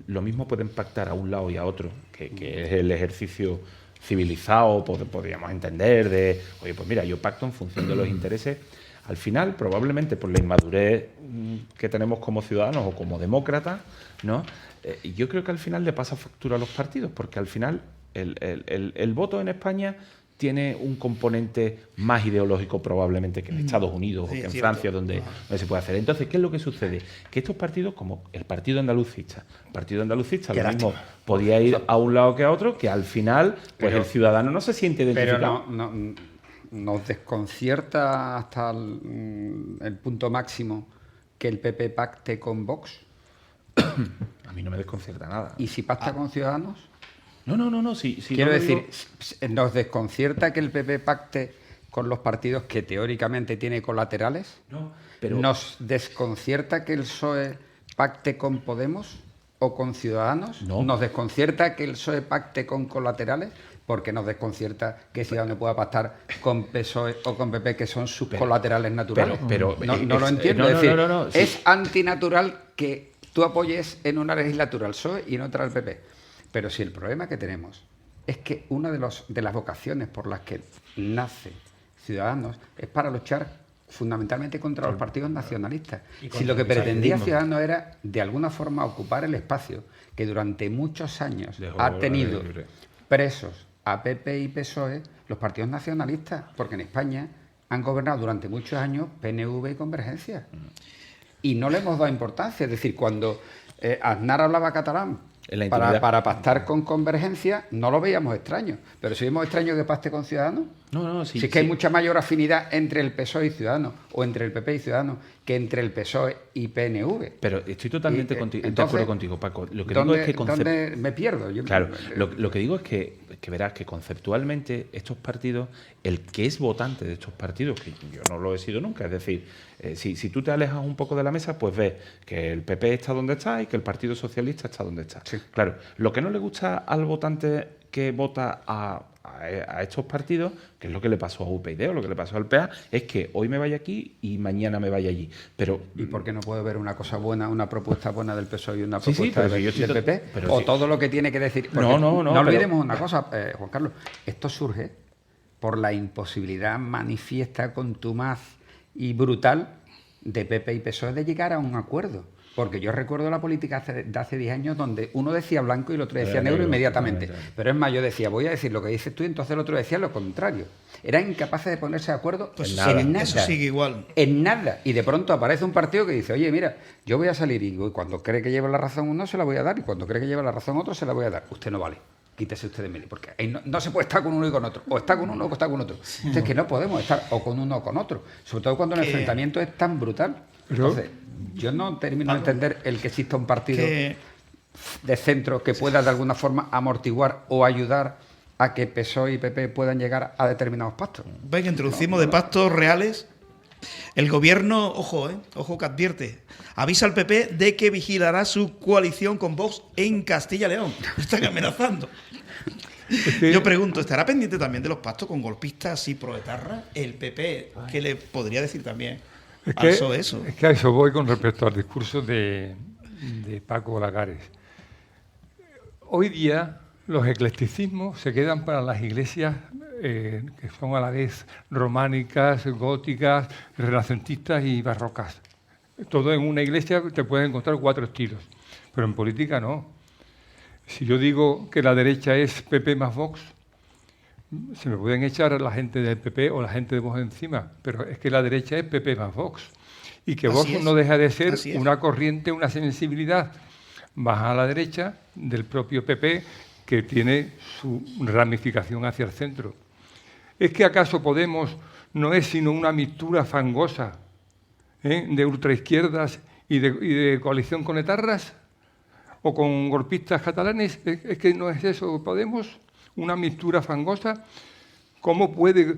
lo mismo pueden pactar a un lado y a otro, que es el ejercicio civilizado, podríamos entender, de, oye, pues mira, yo pacto en función de los intereses. Al final, probablemente por la inmadurez que tenemos como ciudadanos o como demócratas, ¿no? Yo creo que al final le pasa factura a los partidos, porque al final el voto en España tiene un componente más ideológico probablemente que en Estados Unidos o que en Francia, donde no se puede hacer. Entonces, ¿qué es lo que sucede? Que estos partidos, como el Partido Andalucista lo mismo podía ir a un lado que a otro, que al final, pues Pero- el ciudadano no se siente identificado. Pero nos desconcierta hasta el punto máximo que el PP pacte con Vox. A mí no me desconcierta nada. ¿Y si pacta con Ciudadanos? No, sí. Quiero no lo decir, digo- ¿nos desconcierta que el PP pacte con los partidos que teóricamente tiene colaterales? No, pero- ¿Nos desconcierta que el PSOE pacte con Podemos o con Ciudadanos? No. ¿Nos desconcierta que el PSOE pacte con colaterales? porque nos desconcierta que Ciudadanos pueda pactar con PSOE o con PP, que son sus colaterales naturales. No lo entiendo. Es decir, es antinatural que tú apoyes en una legislatura al PSOE y en otra al PP. Pero si el problema que tenemos es que una de las vocaciones por las que nace Ciudadanos es para luchar fundamentalmente contra los partidos nacionalistas. Si lo que pretendía Ciudadanos era, de alguna forma, ocupar el espacio que durante muchos años ha tenido presos a PP y PSOE los partidos nacionalistas, porque en España han gobernado durante muchos años PNV y Convergencia. Y no le hemos dado importancia. Es decir, cuando Aznar hablaba catalán para pactar con Convergencia, no lo veíamos extraño. Pero si vemos extraño que pacte con Ciudadanos, si es que hay mucha mayor afinidad entre el PSOE y Ciudadanos, o entre el PP y Ciudadanos, que entre el PSOE y PNV. Pero estoy totalmente de acuerdo contigo, Paco. Lo que digo es que ¿dónde me pierdo? Claro, lo que digo es que verás que conceptualmente estos partidos, el que es votante de estos partidos, que yo no lo he sido nunca, es decir, si tú te alejas un poco de la mesa, pues ves que el PP está donde está y que el Partido Socialista está donde está. Sí. Claro, lo que no le gusta al votante que vota a estos partidos, que es lo que le pasó a UPyD o lo que le pasó al PA, es que hoy me vaya aquí y mañana me vaya allí. Pero ¿y por qué no puede ver una cosa buena, una propuesta buena del PSOE y una propuesta del PP? O todo lo que tiene que decir. No olvidemos una cosa, Juan Carlos. Esto surge por la imposibilidad manifiesta, contumaz y brutal de PP y PSOE de llegar a un acuerdo. Porque yo recuerdo la política de hace 10 años donde uno decía blanco y el otro decía negro inmediatamente. Pero es más, yo decía, voy a decir lo que dices tú, y entonces el otro decía lo contrario. Eran incapaces de ponerse de acuerdo en nada. Eso sigue igual. En nada. Y de pronto aparece un partido que dice, oye, mira, yo voy a salir y cuando cree que lleva la razón uno se la voy a dar, y cuando cree que lleva la razón otro se la voy a dar. Usted no vale. Quítese usted de medio, porque ahí no se puede estar con uno y con otro. O está con uno o está con otro. Entonces, que no podemos estar o con uno o con otro. Sobre todo cuando el enfrentamiento es tan brutal. Entonces, yo no termino de entender el que exista un partido de centro que pueda de alguna forma amortiguar o ayudar a que PSOE y PP puedan llegar a determinados pactos. Ven, introducimos de pactos reales. El gobierno, ojo que advierte, avisa al PP de que vigilará su coalición con Vox en Castilla y León. Están amenazando. Yo pregunto, ¿estará pendiente también de los pactos con golpistas y proetarras? El PP, ¿qué le podría decir también a eso? Es que a eso voy con respecto al discurso de Paco Lagares. Hoy día los eclecticismos se quedan para las iglesias que son a la vez románicas, góticas, renacentistas y barrocas. Todo en una iglesia te puedes encontrar 4 estilos, pero en política no. Si yo digo que la derecha es PP más Vox, se me pueden echar la gente del PP o la gente de Vox encima, pero es que la derecha es PP más Vox. Y que Vox no deja de ser una corriente, una sensibilidad más a la derecha del propio PP, que tiene su ramificación hacia el centro. ¿Es que acaso Podemos no es sino una mixtura fangosa de ultraizquierdas y de coalición con etarras o con golpistas catalanes? ¿Es que no es eso Podemos? ¿Una mixtura fangosa? ¿Cómo puede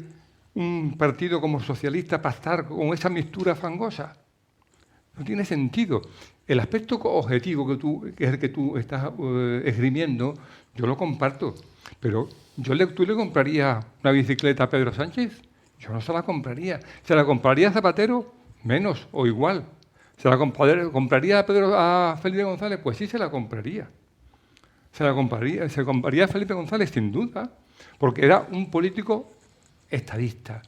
un partido como socialista pactar con esa mixtura fangosa? No tiene sentido. El aspecto objetivo que es el que tú estás esgrimiendo, yo lo comparto, pero ¿tú le comprarías una bicicleta a Pedro Sánchez? Yo no se la compraría. ¿Se la compraría a Zapatero? Menos o igual. ¿Se la compraría a Felipe González? Pues sí, se la compraría. Se compraría a Felipe González sin duda, porque era un político estadista.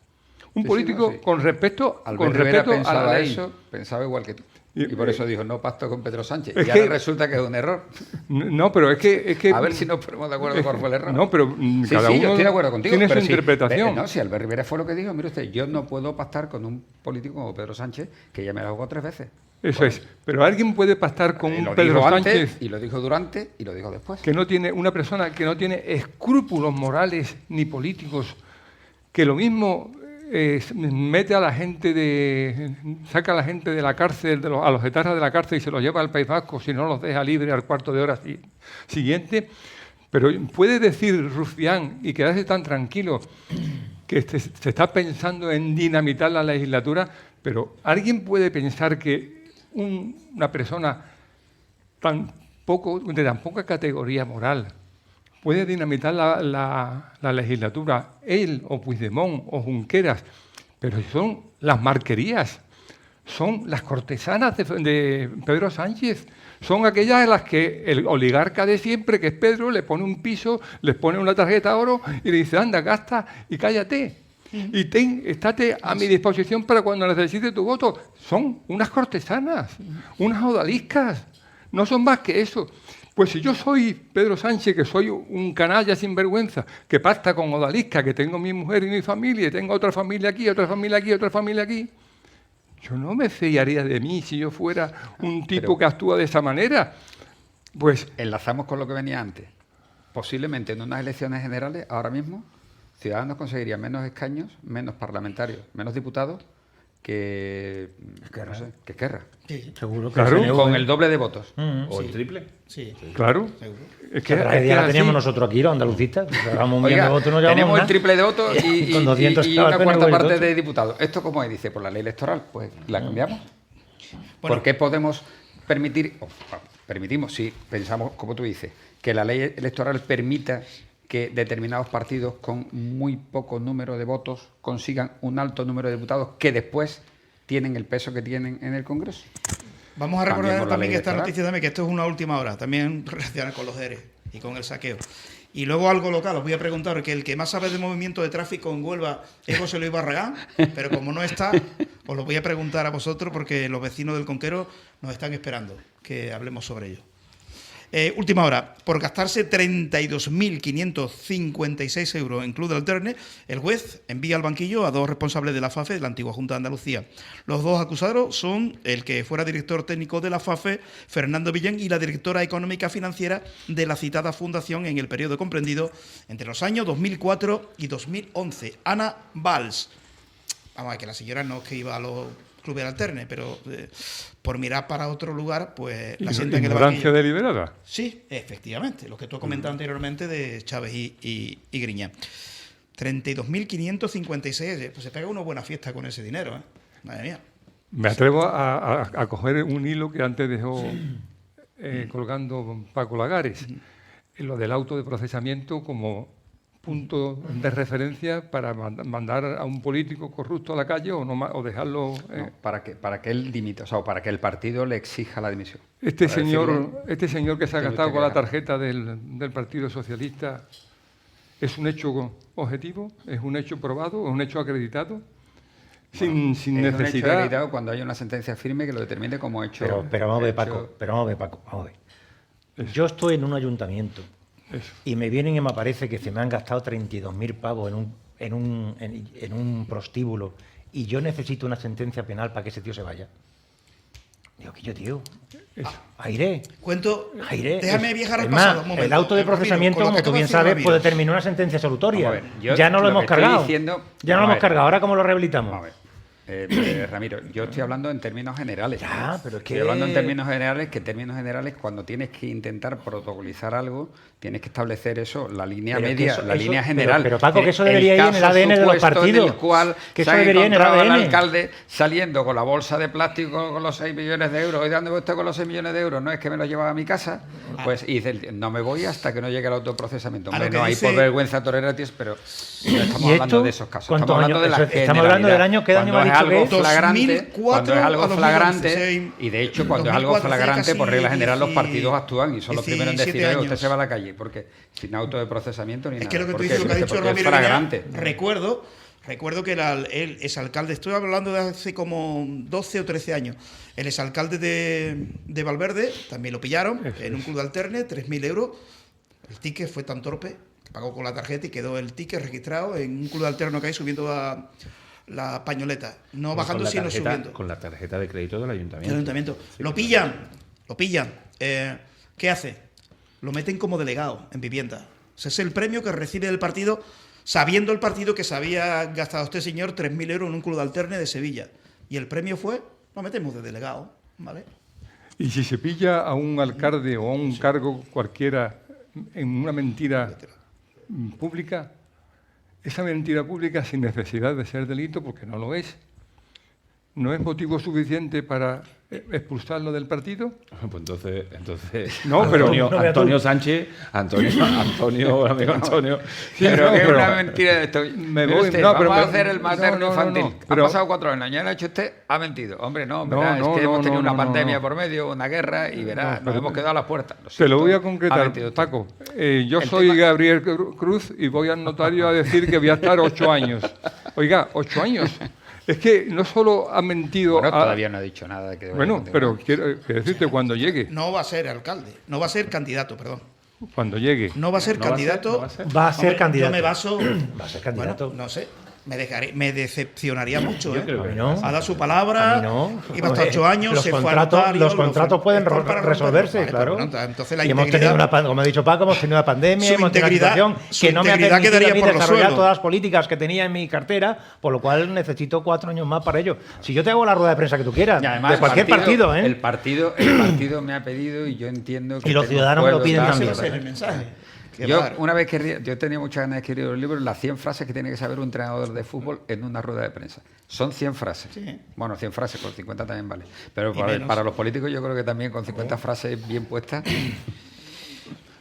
Un político con respecto a la ley. Pensaba igual que tú. Y por eso dijo, no pacto con Pedro Sánchez. Y ahora resulta que es un error. No, pero es que... A ver si nos ponemos de acuerdo cuál fue el error. No, pero cada uno yo estoy de acuerdo contigo, tiene pero su interpretación. No, si Albert Rivera fue lo que dijo, mire usted, yo no puedo pactar con un político como Pedro Sánchez, que ya me lo hago 3 veces. Eso es. Pero alguien puede pactar con un Pedro Sánchez... Y lo dijo durante y lo dijo después. Que no tiene una persona que no tiene escrúpulos morales ni políticos, que lo mismo... mete a la gente saca a la gente de la cárcel, a los etarras de la cárcel y se los lleva al País Vasco si no los deja libre al cuarto de hora siguiente. Pero puede decir Rufián y quedarse tan tranquilo que se está pensando en dinamitar la legislatura, pero ¿alguien puede pensar que una persona de tan poca categoría moral puede dinamitar la legislatura, él o Puigdemont o Junqueras, pero son las marquerías, son las cortesanas de Pedro Sánchez, son aquellas a las que el oligarca de siempre, que es Pedro, le pone un piso, les pone una tarjeta de oro y le dice, anda, gasta y cállate. Y estate a mi disposición para cuando necesite tu voto. Son unas cortesanas, unas odaliscas, no son más que eso. Pues si yo soy Pedro Sánchez, que soy un canalla sinvergüenza, que pacta con odalisca, que tengo mi mujer y mi familia, y tengo otra familia aquí, otra familia aquí, otra familia aquí, yo no me fiaría de mí si yo fuera un tipo que actúa de esa manera. Pues enlazamos con lo que venía antes. Posiblemente en unas elecciones generales, ahora mismo, Ciudadanos conseguiría menos escaños, menos parlamentarios, menos diputados que Esquerra. Sí. Seguro que Claro, el PNV, Con el doble de votos. ¿O el triple? Sí. claro, Seguro. es que, la es tragedia la así. teníamos nosotros aquí, los andalucistas. Llevamos un millón Oiga, de votos, no llevamos tenemos el nada. triple de votos y Con 200 y estaba el una cuarta PNV y parte otro. de diputados. ¿Esto cómo es? Dice, por la ley electoral. Pues la cambiamos. Bueno. ¿Por qué podemos permitir, permitimos, si pensamos, como tú dices, que la ley electoral permita que determinados partidos con muy poco número de votos consigan un alto número de diputados que después tienen el peso que tienen en el Congreso? Vamos a recordar Cambiemos la también ley que esta electoral. noticia también, que esto es una última hora, también relacionada con los ERE y con el saqueo. Y luego algo local, os voy a preguntar, que el que más sabe de movimiento de tráfico en Huelva es José Luis Barragán, pero como no está, os lo voy a preguntar a vosotros porque los vecinos del Conquero nos están esperando que hablemos sobre ello. Última hora. Por gastarse 32.556 euros en Club del Alterne, el juez envía al banquillo a dos responsables de la FAFE, de la antigua Junta de Andalucía. Los dos acusados son el que fuera director técnico de la FAFE, Fernando Villén, y la directora económica financiera de la citada fundación en el periodo comprendido entre los años 2004 y 2011, Ana Valls. Vamos a ver, que la señora no es que iba a los clubes del Alterne, pero por mirar para otro lugar, pues la sienta en el Ignorancia banquillo. deliberada. Sí, efectivamente, lo que tú has comentado anteriormente de Chávez y Griñán. 32.556, pues se pega una buena fiesta con ese dinero, ¿eh? Madre mía. Me atrevo a coger un hilo que antes dejó colgando Paco Lagares, en lo del auto de procesamiento como punto de referencia para mandar a un político corrupto a la calle o, o dejarlo... No, para que él dimita, o sea, para que el partido le exija la dimisión. Este Para señor que se ha tiene gastado usted con que la dejar. tarjeta del Partido Socialista, ¿es un hecho objetivo? ¿Es un hecho probado? ¿Es un hecho acreditado? Sin Es un hecho necesidad... acreditado cuando hay una sentencia firme que lo determine como hecho... Pero vamos a ver, hecho- Paco, vamos a ver. Yo estoy en un ayuntamiento Eso. y me vienen y me aparece que se me han gastado 32.000 pavos en un prostíbulo y yo necesito una sentencia penal para que ese tío se vaya. Digo, que yo, tío, aire. Cuento, Aire. déjame viajar al Es más, pasado. Un momento. el auto de Ramiro, procesamiento, con lo como que tú acaba de bien decir sabes, Ramiro. puede terminar una sentencia absolutoria. Vamos a ver, yo Ya no lo hemos que estoy cargado. diciendo- Ya no lo vamos a hemos ver. cargado. Ahora, ¿cómo lo rehabilitamos? Vamos a ver. Ramiro, yo estoy hablando en términos generales. Ya, pero es Estoy que- hablando en términos generales, que en términos generales, cuando tienes que intentar protocolizar algo, tienes que establecer eso, la línea Pero que media, eso- la eso- línea pero, general. Paco, que eso debería ir en el caso ADN de los supuesto partidos. En el cual Que se eso ha debería ir en el encontrado al ADN. alcalde saliendo con la bolsa de plástico con los 6 millones de euros. ¿Y dónde voy usted con los 6 millones de euros? No es que me lo llevaba a mi casa. Pues y dice, no me voy hasta que no llegue el autoprocesamiento. A Hombre, lo que no hay dice- por vergüenza torera, tío, pero no estamos ¿Y hablando esto? de esos casos. ¿Cuántos Estamos hablando años? de la Eso, estamos hablando del generalidad. año, ¿qué año me ha Cuando es dicho algo que es? flagrante, 2004 cuando es algo a 2011, flagrante, y de hecho cuando es algo 2004, flagrante, casi por regla general los 10, partidos actúan y son los primeros en decir, 17 "Oye, usted años. se va a la calle", porque sin auto de procesamiento ni Es nada. que lo que tú ¿Por dices, qué? lo que ha dicho Porque es Ramiro flagrante. Guiñán, recuerdo que el exalcalde, estoy hablando de hace como 12 o 13 años, el exalcalde de Valverde también lo pillaron en un club de alterne, 3.000 euros. El ticket fue tan torpe que pagó con la tarjeta y quedó el ticket registrado en un club de alterno que hay subiendo la pañoleta. No bajando, sino subiendo. Con la tarjeta de crédito del El ayuntamiento. ayuntamiento. Sí, Lo pillan. ¿Qué hace? Lo meten como delegado en vivienda. Ese es el premio que recibe el partido, sabiendo el partido que se había gastado este señor 3.000 euros en un club de alterne de Sevilla. Y el premio fue, lo metemos de delegado, ¿vale? Y si se pilla a un alcalde o a un cargo cualquiera en una mentira pública, esa mentira pública sin necesidad de ser delito, porque no lo es, ¿no es motivo suficiente para expulsarlo del partido? Pues entonces No, pero- Antonio Sánchez, Antonio, el amigo Antonio. Sí, pero no, que es pero- una mentira de esto. Me Mire voy- usted, no, pero vamos a me- hacer el materno no, no, infantil. no, pero- Han pasado 4 años, ya lo ha hecho usted, ha mentido. Hombre, no, No, verá, no, es que no, hemos tenido no, una no, pandemia no. por medio, una guerra, y verá, nos pero- hemos quedado a las puertas. Te lo voy a siento, ha concretar, mentido usted. Paco. Yo El soy tema- Gabriel Cruz y voy al notario a decir que voy a estar 8 años. Oiga, 8 años. Es que no solo ha mentido... Bueno, a- todavía no ha dicho nada. Que Bueno, vaya a pero continuar. quiero decirte, cuando llegue, No va a ser alcalde, no va a ser candidato, perdón. cuando llegue. No va a ser No va a candidato. ser, no va a ser. Va a ser Hombre, candidato. Yo me baso. Va a ser candidato. Bueno, no sé. Me decepcionaría mucho. Yo creo A que mí no. Ha dado su palabra. A mí no. Iba hasta 8 años. Los se fue al contratos, notario, los lo contratos fue- pueden es para resolverse, romperlo. claro. Vale, bueno, entonces la y hemos integridad. tenido como ha dicho Paco, hemos tenido una pandemia, Su hemos tenido una integridad- situación su que no me ha integridad permitido quedaría a mí por los desarrollar suelos. todas las políticas que tenía en mi cartera, por lo cual necesito 4 años más para ello. Si yo te hago la rueda de prensa que tú quieras, Y además de cualquier partido, ¿eh? El partido me ha pedido y yo entiendo que... Y los tengo ciudadanos me lo pueblo, piden tal. también. Ese va a ser el mensaje. Que Yo dar. una vez yo tenía muchas ganas de escribir un libro, las 100 frases que tiene que saber un entrenador de fútbol en una rueda de prensa. Son 100 frases. Sí. Bueno, 100 frases, con 50 también vale. Pero Y menos. para los políticos yo creo que también con 50 frases bien puestas,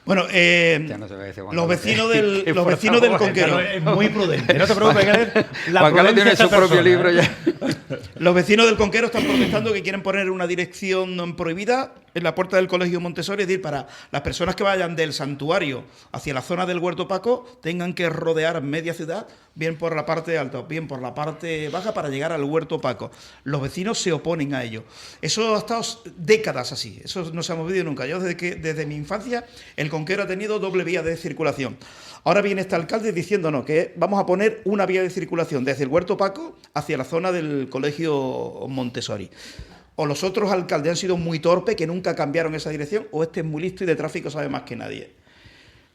Bueno, ya no se va a decir Juan los Carlos, vecinos que- del, que los por vecinos del favor, Conquero. Es muy prudente. No te preocupes, que es la Juan Carlos prudencia tiene de esta su propio persona, libro ¿eh? ya. Los vecinos del Conquero están protestando que quieren poner una dirección prohibida en la puerta del Colegio Montessori, es decir, para las personas que vayan del santuario hacia la zona del Huerto Paco, tengan que rodear media ciudad, bien por la parte alta, bien por la parte baja, para llegar al Huerto Paco. Los vecinos se oponen a ello. Eso ha estado décadas así, eso no se ha movido nunca. Yo desde mi infancia, el Conquero ha tenido doble vía de circulación. Ahora viene este alcalde diciéndonos que vamos a poner una vía de circulación desde el Huerto Paco hacia la zona del Colegio Montessori. O los otros alcaldes han sido muy torpes, que nunca cambiaron esa dirección, o este es muy listo y de tráfico sabe más que nadie.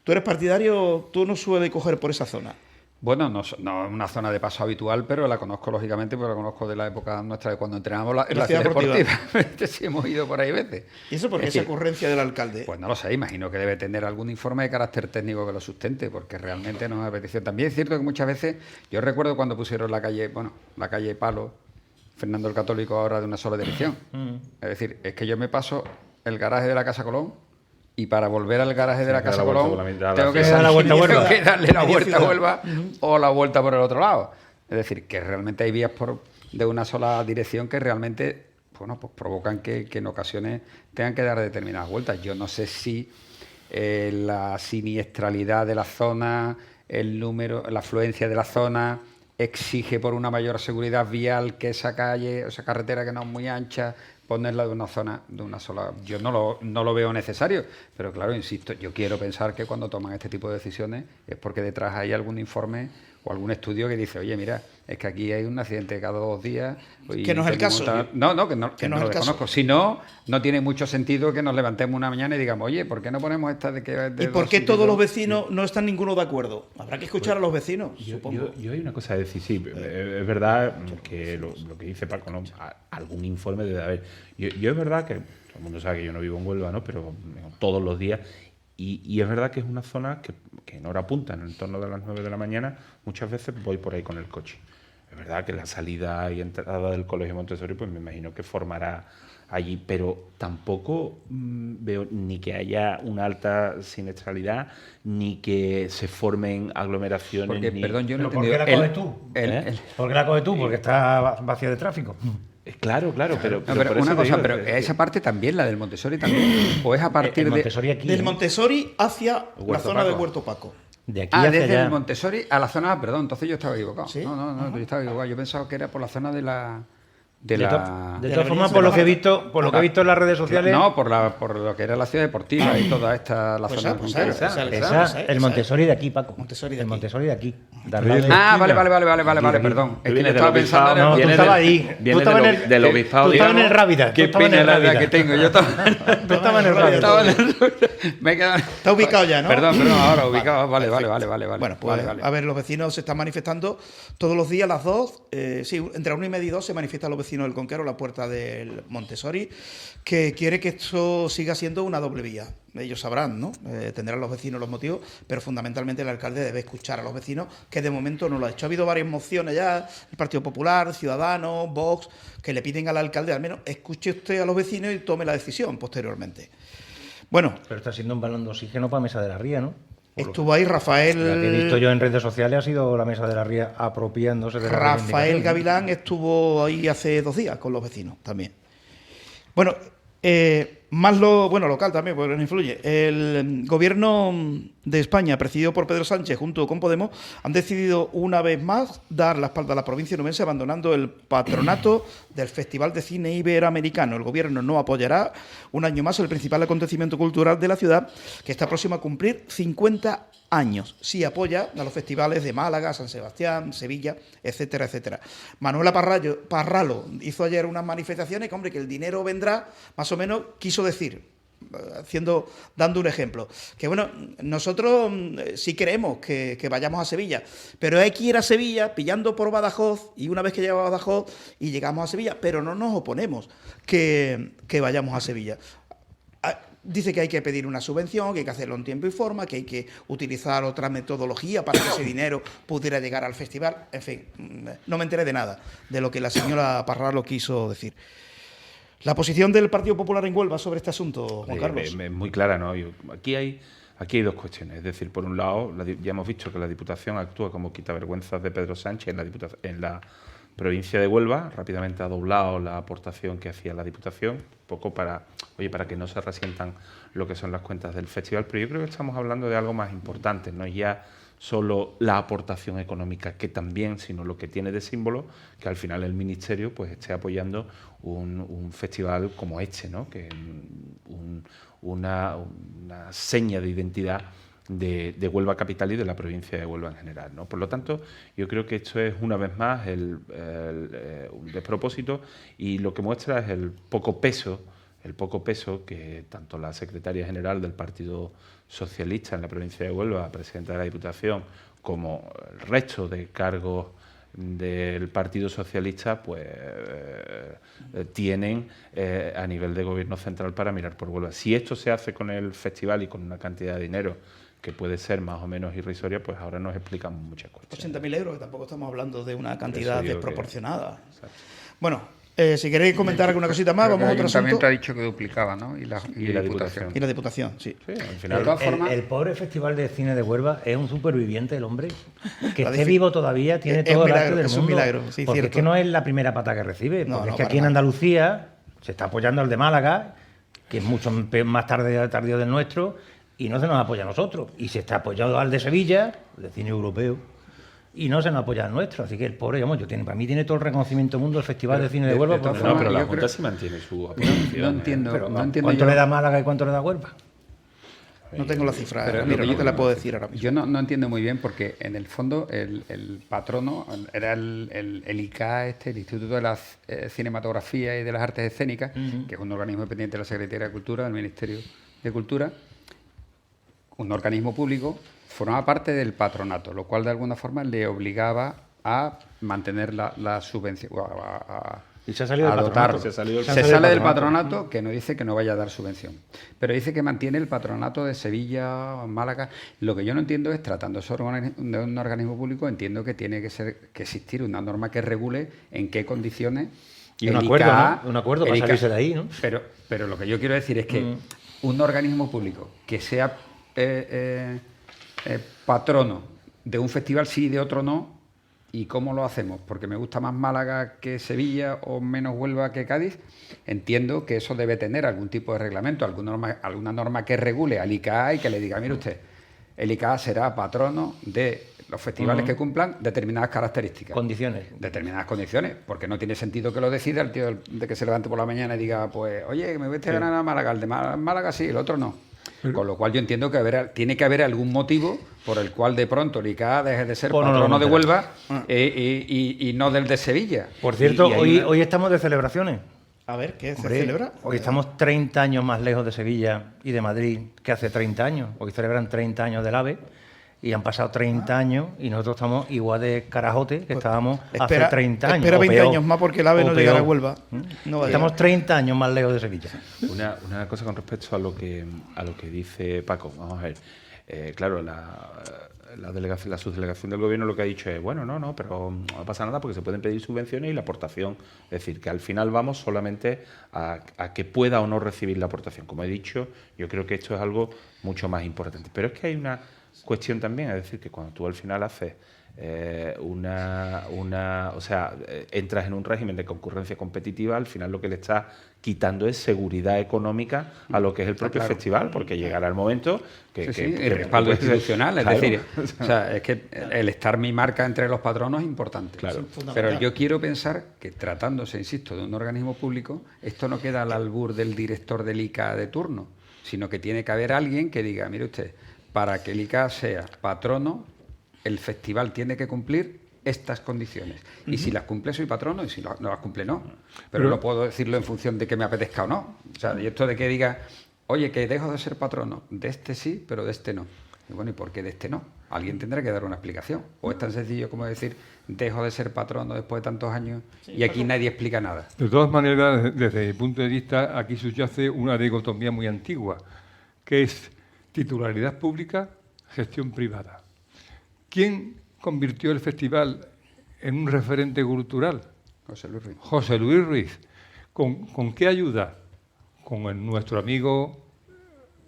¿Tú eres partidario? ¿Tú no sueles coger por esa zona? Bueno, no es una zona de paso habitual, pero la conozco lógicamente, porque la conozco de la época nuestra de cuando entrenábamos en la ciudad deportiva. Sí, hemos ido por ahí veces. ¿Y eso por qué Es esa decir, ocurrencia del alcalde? Pues no lo sé, imagino que debe tener algún informe de carácter técnico que lo sustente, porque realmente no es una petición. También es cierto que muchas veces, yo recuerdo cuando pusieron la calle Palo, Fernando el Católico, ahora de una sola dirección. Es decir, es que yo me paso el garaje de la Casa Colón y para volver al garaje de la que dar Casa la vuelta Colón por la mitad de la tengo que ciudad. Dar la vuelta a tengo Huelva. que darle la Media vuelta a ciudad. Huelva o la vuelta por el otro lado. Es decir, que realmente hay vías de una sola dirección que realmente pues provocan que en ocasiones tengan que dar determinadas vueltas. Yo no sé si la siniestralidad de la zona, el número, la afluencia de la zona exige por una mayor seguridad vial que esa calle, o esa carretera que no es muy ancha, ponerla de una zona, de una sola. Yo no lo veo necesario, pero claro, insisto, yo quiero pensar que cuando toman este tipo de decisiones es porque detrás hay algún informe o algún estudio que dice, oye, mira, es que aquí hay un accidente cada 2 días. y Que no es el tenemos caso. que no no es lo el caso. desconozco. Si no, no tiene mucho sentido que nos levantemos una mañana y digamos, oye, ¿por qué no ponemos esta de que de ¿Y por dos qué y de todos dos? los vecinos no están ninguno de acuerdo? Habrá que escuchar a los vecinos, Yo supongo. hay una cosa a decir, sí, es verdad que lo que dice Paco, ¿no? Algún informe debe haber. Yo es verdad que todo el mundo sabe que yo no vivo en Huelva, ¿no? Pero todos los días. Y es verdad que es una zona que en hora punta, en el torno de las 9 de la mañana, muchas veces voy por ahí con el coche. Es verdad que la salida y entrada del Colegio Montessori, pues me imagino que formará allí, pero tampoco veo ni que haya una alta siniestralidad, ni que se formen aglomeraciones. Porque, ni... perdón, yo no he ¿Pero por qué entendido. la coges tú? ¿Eh? ¿Por qué la coges tú? Porque está vacía de tráfico. Claro, pero No, pero por una eso te cosa, digo, pero esa parte también, la del Montessori también, o es a partir El de... Montessori aquí. Del ¿eh? Montessori hacia la Huerto zona Paco. de Huerto Paco. De aquí Ah, hacia desde allá. el Montessori a la zona... Perdón, entonces yo estaba equivocado. ¿Sí? No, yo estaba equivocado. Yo pensaba que era por la zona de la... De la todas Avenida formas, por lo que he visto, en las redes sociales, No, por lo que era la ciudad deportiva y toda esta... La Pues zona esa, pues del esa, Montessori. esa. el Montessori de aquí, Paco. Montessori de el aquí. Montessori de aquí. Ah, vale, perdón. Es que le estaba pensando en el... No, tú Viene estabas del- ahí. viene Tú estabas del- en el- del obispado, Tú estabas en el digamos. Rábida. Qué pena la edad que tengo. Yo estaba... Tú estabas en el Rábida. estaba en el... Me he quedado... Está ubicado ya, ¿no? Perdón, ahora ubicado. Vale. Bueno, pues a ver, los vecinos se están manifestando todos los días a las 2, sí, entre 1 y media y 2 se manifiestan los vecinos vecinos del Conquero, la puerta del Montessori, que quiere que esto siga siendo una doble vía. Ellos sabrán, ¿no? Tendrán los vecinos los motivos, pero fundamentalmente el alcalde debe escuchar a los vecinos, que de momento no lo ha hecho. Ha habido varias mociones ya, el Partido Popular, Ciudadanos, Vox, que le piden al alcalde, al menos escuche usted a los vecinos y tome la decisión posteriormente. Bueno. Pero está siendo un balón de oxígeno para Mesa de la Ría, ¿no? Estuvo ahí Rafael... Lo que he visto yo en redes sociales ha sido la Mesa de la Ría apropiándose de la Rafael Gavilán estuvo ahí hace 2 días con los vecinos también. Bueno, más local también, porque no influye. El gobierno de España, presidido por Pedro Sánchez junto con Podemos, han decidido una vez más dar la espalda a la provincia nubense, abandonando el patronato del Festival de Cine Iberoamericano. El gobierno no apoyará un año más el principal acontecimiento cultural de la ciudad, que está próximo a cumplir 50 años. Sí apoya a los festivales de Málaga, San Sebastián, Sevilla, etcétera, etcétera. Manuela Parralo hizo ayer unas manifestaciones que, hombre, que el dinero vendrá, más o menos quiso decir, dando un ejemplo, que bueno, nosotros sí queremos que vayamos a Sevilla, pero hay que ir a Sevilla pillando por Badajoz, y una vez que llegamos a Badajoz y llegamos a Sevilla, pero no nos oponemos que vayamos a Sevilla. Dice que hay que pedir una subvención, que hay que hacerlo en tiempo y forma, que hay que utilizar otra metodología para que ese dinero pudiera llegar al festival. En fin, no me enteré de nada de lo que la señora Parralo quiso decir. La posición del Partido Popular en Huelva sobre este asunto, Juan Carlos. Es muy clara, ¿no? Aquí hay 2 cuestiones. Es decir, por un lado, ya hemos visto que la Diputación actúa como quitavergüenzas de Pedro Sánchez en la provincia de Huelva. Rápidamente ha doblado la aportación que hacía la Diputación, un poco para que no se resientan lo que son las cuentas del festival. Pero yo creo que estamos hablando de algo más importante, no es ya solo la aportación económica, que también, sino lo que tiene de símbolo, que al final el Ministerio pues esté apoyando un festival como este, ¿no? Que una seña de identidad de Huelva capital y de la provincia de Huelva en general, ¿no? Por lo tanto, yo creo que esto es una vez más un despropósito, y lo que muestra es el poco peso que tanto la secretaria general del Partido Socialista en la provincia de Huelva, presidenta de la Diputación, como el resto de cargos del Partido Socialista, pues tienen a nivel de gobierno central para mirar por Huelva. Si esto se hace con el festival y con una cantidad de dinero que puede ser más o menos irrisoria, pues ahora nos explicamos muchas cuestiones. 80.000 euros, que tampoco estamos hablando de una cantidad desproporcionada. Que... Bueno, si queréis comentar alguna cosita más, vamos a otro asunto. El Ayuntamiento ha dicho que duplicaba, ¿no? Y la Diputación. Y la Diputación, sí. Al final, de todas formas, el pobre Festival de Cine de Huelva es un superviviente, el hombre. Que esté vivo todavía tiene todo el arte del mundo. Es un milagro, sí, porque cierto. Es que no es la primera pata que recibe. Porque es que aquí en nada. Andalucía se está apoyando al de Málaga, que es mucho más tardío del nuestro, y no se nos apoya a nosotros. Y se está apoyando al de Sevilla, el de cine europeo, y no se nos apoya al nuestro. Así que el pobre, para mí tiene todo el reconocimiento del mundo el Festival de Cine de Huelva. Pero la Junta sí mantiene su apoyación. No entiendo. ¿Cuánto le da Málaga y cuánto le da Huelva? No tengo la cifra, pero mira, yo te la puedo decir ahora mismo. Yo no entiendo muy bien, porque en el fondo el patrono era el ICA, el Instituto de la Cinematografía y de las Artes Escénicas, que es un organismo dependiente de la Secretaría de Cultura, del Ministerio de Cultura, un organismo público. Formaba parte del patronato, lo cual de alguna forma le obligaba a mantener la subvención, Y se ha salido del patronato. patronato. Se sale del patronato, que no dice que no vaya a dar subvención, pero dice que mantiene el patronato de Sevilla, Málaga. Lo que yo no entiendo es, tratándose de un organismo público, entiendo que tiene que existir una norma que regule en qué condiciones. Y un acuerdo, ¿no? Un acuerdo para salirse de ahí, ¿no? Pero lo que yo quiero decir es que un organismo público que sea patrono de un festival sí y de otro no, ¿y cómo lo hacemos? Porque me gusta más Málaga que Sevilla o menos Huelva que Cádiz. Entiendo que eso debe tener algún tipo de reglamento, alguna norma que regule al ICA y que le diga, mire usted, el ICA será patrono de los festivales que cumplan determinadas características. Condiciones. Determinadas condiciones, porque no tiene sentido que lo decida el tío de que se levante por la mañana y diga, pues, oye, me voy a ganar a Málaga, el de Málaga sí, el otro no. Con lo cual yo entiendo que tiene que haber algún motivo por el cual de pronto el ICA deje de ser patrono de Huelva y no del de Sevilla. Por cierto, hoy estamos de celebraciones. A ver, ¿qué se celebra? Hoy estamos 30 años más lejos de Sevilla y de Madrid que hace 30 años. Hoy celebran 30 años del AVE y han pasado 30 años y nosotros estamos igual de carajote que estábamos hace 30 años. Espera o 20 peor. años más porque el AVE O no llegará a peor. Huelva. No va a Estamos llegar. 30 años más lejos de Sevilla. Una cosa con respecto a lo que dice Paco. Vamos a ver. Claro, la subdelegación del gobierno lo que ha dicho es, bueno, no, pero no pasa nada porque se pueden pedir subvenciones y la aportación. Es decir, que al final vamos solamente a que pueda o no recibir la aportación. Como he dicho, yo creo que esto es algo mucho más importante. Pero es que hay una cuestión también, es decir, que cuando tú al final haces entras en un régimen de concurrencia competitiva, al final lo que le estás quitando es seguridad económica a lo que es el propio festival, porque llegará el momento que... el respaldo puede ser- institucional, es claro. decir, o sea, es que el estar mi marca entre los patronos es importante. Claro. Pero yo quiero pensar que tratándose, insisto, de un organismo público, esto no queda al albur del director del ICA de turno, sino que tiene que haber alguien que diga, mire usted, para que el ICA sea patrono, el festival tiene que cumplir estas condiciones. Y si las cumple, soy patrono, y si no las cumple, no. Pero no puedo decirlo en función de que me apetezca o no. O sea, y esto de que diga, oye, que dejo de ser patrono, de este sí, pero de este no. Y bueno, ¿y por qué de este no? Alguien tendrá que dar una explicación. O es tan sencillo como decir, dejo de ser patrono después de tantos años y aquí nadie explica nada. De todas maneras, desde mi punto de vista, aquí subyace una dicotomía muy antigua, que es titularidad pública, gestión privada. ¿Quién convirtió el festival en un referente cultural? José Luis Ruiz. José Luis Ruiz. ¿Con qué ayuda? Con nuestro amigo,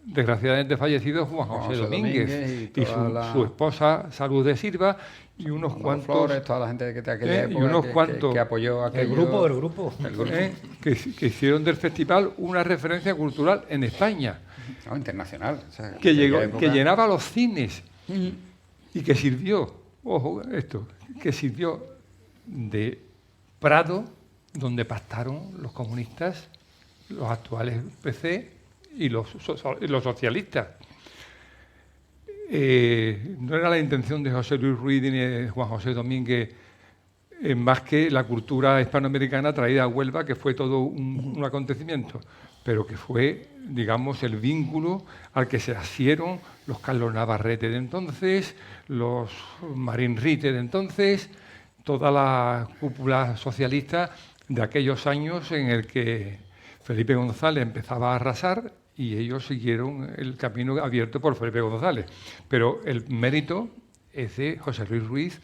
desgraciadamente fallecido, Juan José Domínguez, y su esposa Salud de Silva, y unos cuantos... Flores, toda la gente que te aquella y época unos que cuantos... apoyó a El grupo. que hicieron del festival una referencia cultural en España, No, internacional. O sea, que aquella llenaba los cines y que sirvió, ojo esto, que sirvió de prado donde pactaron los comunistas, los actuales PC y los socialistas. No era la intención de José Luis Ruiz ni de Juan José Domínguez más que la cultura hispanoamericana traída a Huelva, que fue todo un acontecimiento, pero que fue, digamos, el vínculo al que se asieron los Carlos Navarrete de entonces, los Marín Rite de entonces, toda la cúpula socialista de aquellos años en el que Felipe González empezaba a arrasar y ellos siguieron el camino abierto por Felipe González. Pero el mérito es de José Luis Ruiz,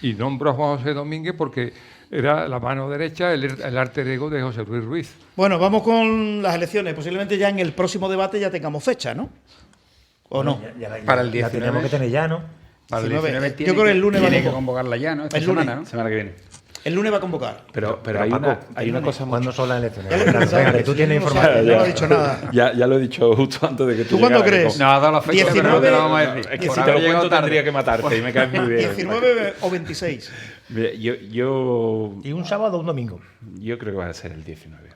y nombro a Juan José Domínguez porque era la mano derecha, el alter ego de José Luis Ruiz. Bueno, vamos con las elecciones. Posiblemente ya en el próximo debate ya tengamos fecha, ¿no? ¿O no? Para el La 19. tenemos que tener ya, ¿no? Para el 19, 19 yo creo que el lunes tiene vamos que con- convocarla ya, ¿no? Esta El lunes. semana, ¿no? Semana que viene. El lunes va a convocar. Pero Pero, hay, Paco, hay una cosa muy... ¿Cuándo son las elecciones? Ya le he Venga, preguntado, venga, que tú tienes no sabe, información. no ha dicho nada. Ya lo he dicho justo antes de que tú ¿Tú cuándo llegaras, crees? No, ha dado la fecha, 19, pero no te la vamos a decir. Es que Por si te haber lo llegado cuento tarde. tendría que matarte y me caes muy bien. 19 o 26. Mira, yo ¿Y un sábado o un domingo? creo que va a ser el 19.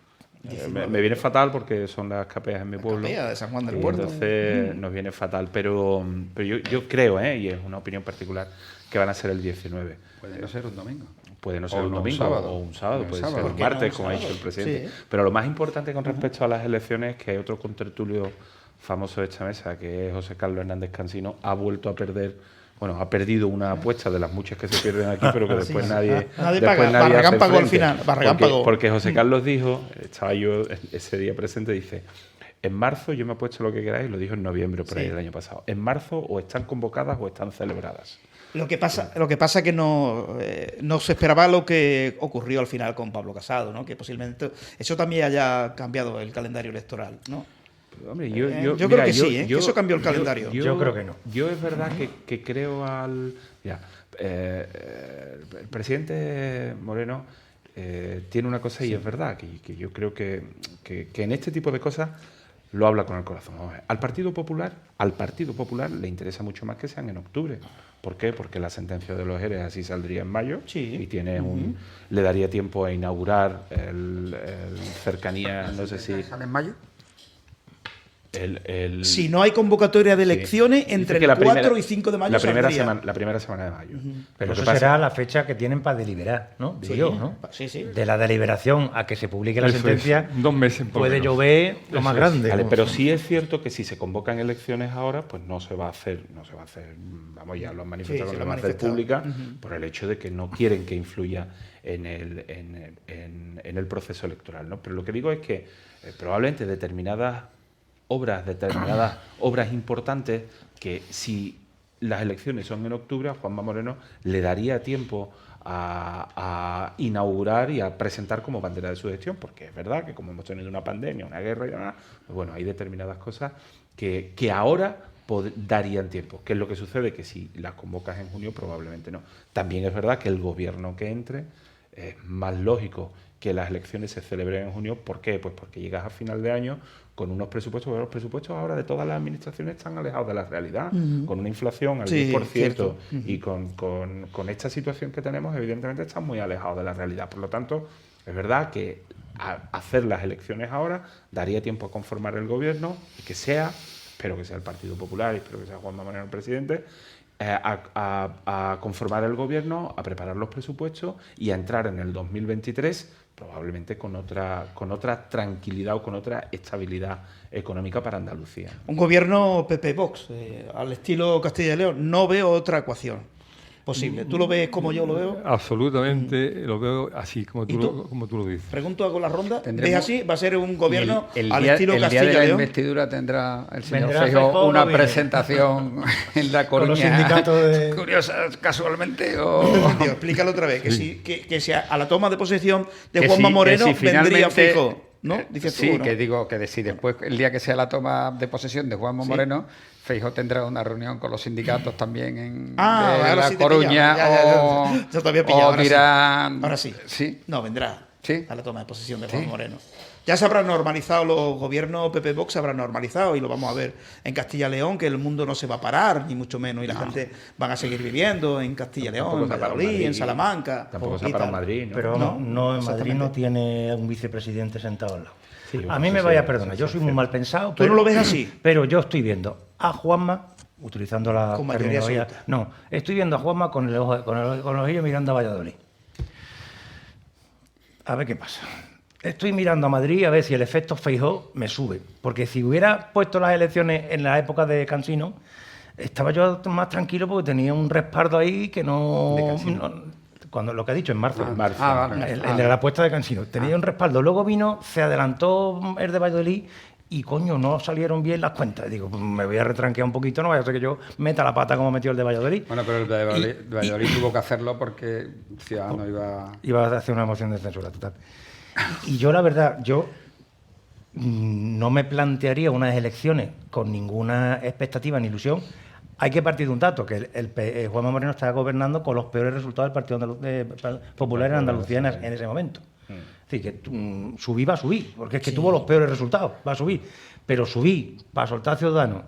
Me viene fatal porque son las capeas en mi pueblo. capea de San Juan del Y Puerto. entonces nos viene fatal. Pero yo creo, y es una opinión particular, que van a ser el 19. Puede no ser un domingo. Puede no ser O un no, un domingo sábado. o un sábado, Un puede sábado. ser ¿Por un qué no martes, un como ha dicho sábado? el presidente. Sí. Pero lo más importante con respecto a las elecciones es que otro contertulio famoso de esta mesa, que es José Carlos Hernández Cansino, ha vuelto a perder, ha perdido una apuesta de las muchas que se pierden aquí, pero que después nadie paga. Barragán hace pagó al frente. final. Barragán pagó. Porque José Carlos dijo, estaba yo ese día presente, dice: en marzo yo me he puesto lo que queráis, lo dijo en noviembre por ahí Sí. el año pasado. En marzo o están convocadas o están celebradas. Lo que pasa es que no se esperaba lo que ocurrió al final con Pablo Casado, ¿no? Que posiblemente eso también haya cambiado el calendario electoral, ¿no? Hombre, yo creo que sí, que eso cambió el calendario. Yo creo que no. Yo es verdad que creo al... Mira, el presidente Moreno tiene una cosa y es verdad, que yo creo que en este tipo de cosas lo habla con el corazón. Vamos a ver. Al Partido Popular le interesa mucho más que sean en octubre. ¿Por qué? Porque la sentencia de los ERE así saldría en mayo Sí. y tiene le daría tiempo a inaugurar el cercanía, no sé si... ¿Sale en mayo? Si no hay convocatoria de elecciones entre Dice que el la 4 primera- y 5 de mayo la primera saldría. semana de mayo. Pero Lo que eso pasa- será la fecha que tienen para deliberar, ¿no? Digo Sí, yo, ¿no? sí, sí. De la deliberación a que se publique la Eso es, sentencia, 2 meses por puede menos. llover lo Eso más es. grande. Vale, ¿no? pero sí es cierto que si se convocan elecciones ahora, pues no se va a hacer, vamos, ya lo han manifestado, Sí, no lo lo han van a hacer manifestado. pública por el hecho de que no quieren que influya en el proceso electoral, ¿no? Pero lo que digo es que probablemente determinadas obras importantes, que si las elecciones son en octubre, a Juanma Moreno le daría tiempo a inaugurar y a presentar como bandera de su gestión, porque es verdad que como hemos tenido una pandemia, una guerra y demás, pues bueno, hay determinadas cosas que ahora darían tiempo. ¿Qué es lo que sucede? Que si las convocas en junio, probablemente no. También es verdad que el gobierno que entre es más lógico que las elecciones se celebren en junio. ¿Por qué? Pues porque llegas a final de año con unos presupuestos, pero los presupuestos ahora de todas las administraciones están alejados de la realidad, con una inflación al Sí, 10% cierto. y con esta situación que tenemos, evidentemente están muy alejados de la realidad. Por lo tanto, es verdad que hacer las elecciones ahora daría tiempo a conformar el gobierno y que sea, espero que sea el Partido Popular y espero que sea Juanma Moreno el presidente, a conformar el gobierno, a preparar los presupuestos y a entrar en el 2023 probablemente con otra tranquilidad o con otra estabilidad económica para Andalucía. Un gobierno PP-Vox, al estilo Castilla y León. No veo otra ecuación posible. ¿Tú lo ves como yo lo veo? Absolutamente, lo veo así como ¿Y tú? como tú lo dices. Pregunto hago la ronda. ¿Ves Tendremos- así? ¿Va a ser un gobierno Y al estilo el día Castilla de y la León? investidura tendrá el señor Vendrá Feijóo Feijóo, una no viene. presentación en La Con los Coruña. sindicatos de- Curiosa, casualmente. No te he O... entendido, explícalo otra vez. Que si a la toma de posesión de Que Juanma si- Moreno que si vendría finalmente- Feijóo, ¿no? Dices tú, sí, ¿no? que digo que si después, el día que sea la toma de posesión de Juanma Sí. Moreno, Feijóo tendrá una reunión con los sindicatos también en Ah, de ahora La sí te he Coruña pillado. Ya. Yo te había pillado, o ahora sí. dirán... Ahora sí. Sí. No, vendrá Sí. a la toma de posesión de Sí. Juan Moreno. Ya se habrán normalizado los gobiernos PP-Vox, se habrán normalizado y lo vamos a ver en Castilla y León, que el mundo no se va a parar, ni mucho menos, y la gente van a seguir viviendo en Castilla y León, Tampoco en se ha parado Valladolid, Madrid. en Salamanca. Tampoco se y ha parado tal. Madrid, ¿no? Pero No, no, en Madrid exactamente. no tiene un vicepresidente sentado al lado. Sí, a bueno, mí me eso vaya a sí, perdonar, eso yo sí soy es muy cierto. mal pensado. ¿Tú no lo ves así? Pero yo estoy viendo a Juanma, utilizando la Con mayoría terminología. absoluta. No, estoy viendo a Juanma con el ojo, con los ojillos mirando a Valladolid. A ver qué pasa. Estoy mirando a Madrid a ver si el efecto Feijóo me sube. Porque si hubiera puesto las elecciones en la época de Cansino, estaba yo más tranquilo porque tenía un respaldo ahí que no. ¿De Cansino? Cuando lo que ha dicho en marzo. marzo. vale. El de la apuesta de Cansino. Tenía un respaldo. Luego vino, se adelantó el de Valladolid y, coño, no salieron bien las cuentas. Digo, pues me voy a retranquear un poquito, no vaya a ser que yo meta la pata como metió el de Valladolid. Bueno, pero el de Valladolid tuvo que hacerlo porque Ciudadanos iba... Iba a hacer una moción de censura total. Y yo, la verdad, no me plantearía unas elecciones con ninguna expectativa ni ilusión. Hay que partir de un dato, que Juanma Moreno está gobernando con los peores resultados del Partido Popular en Andalucía en ese momento. Es decir, que subir va a subir, porque es que tuvo los peores resultados, va a subir. Pero subir para soltar a Ciudadanos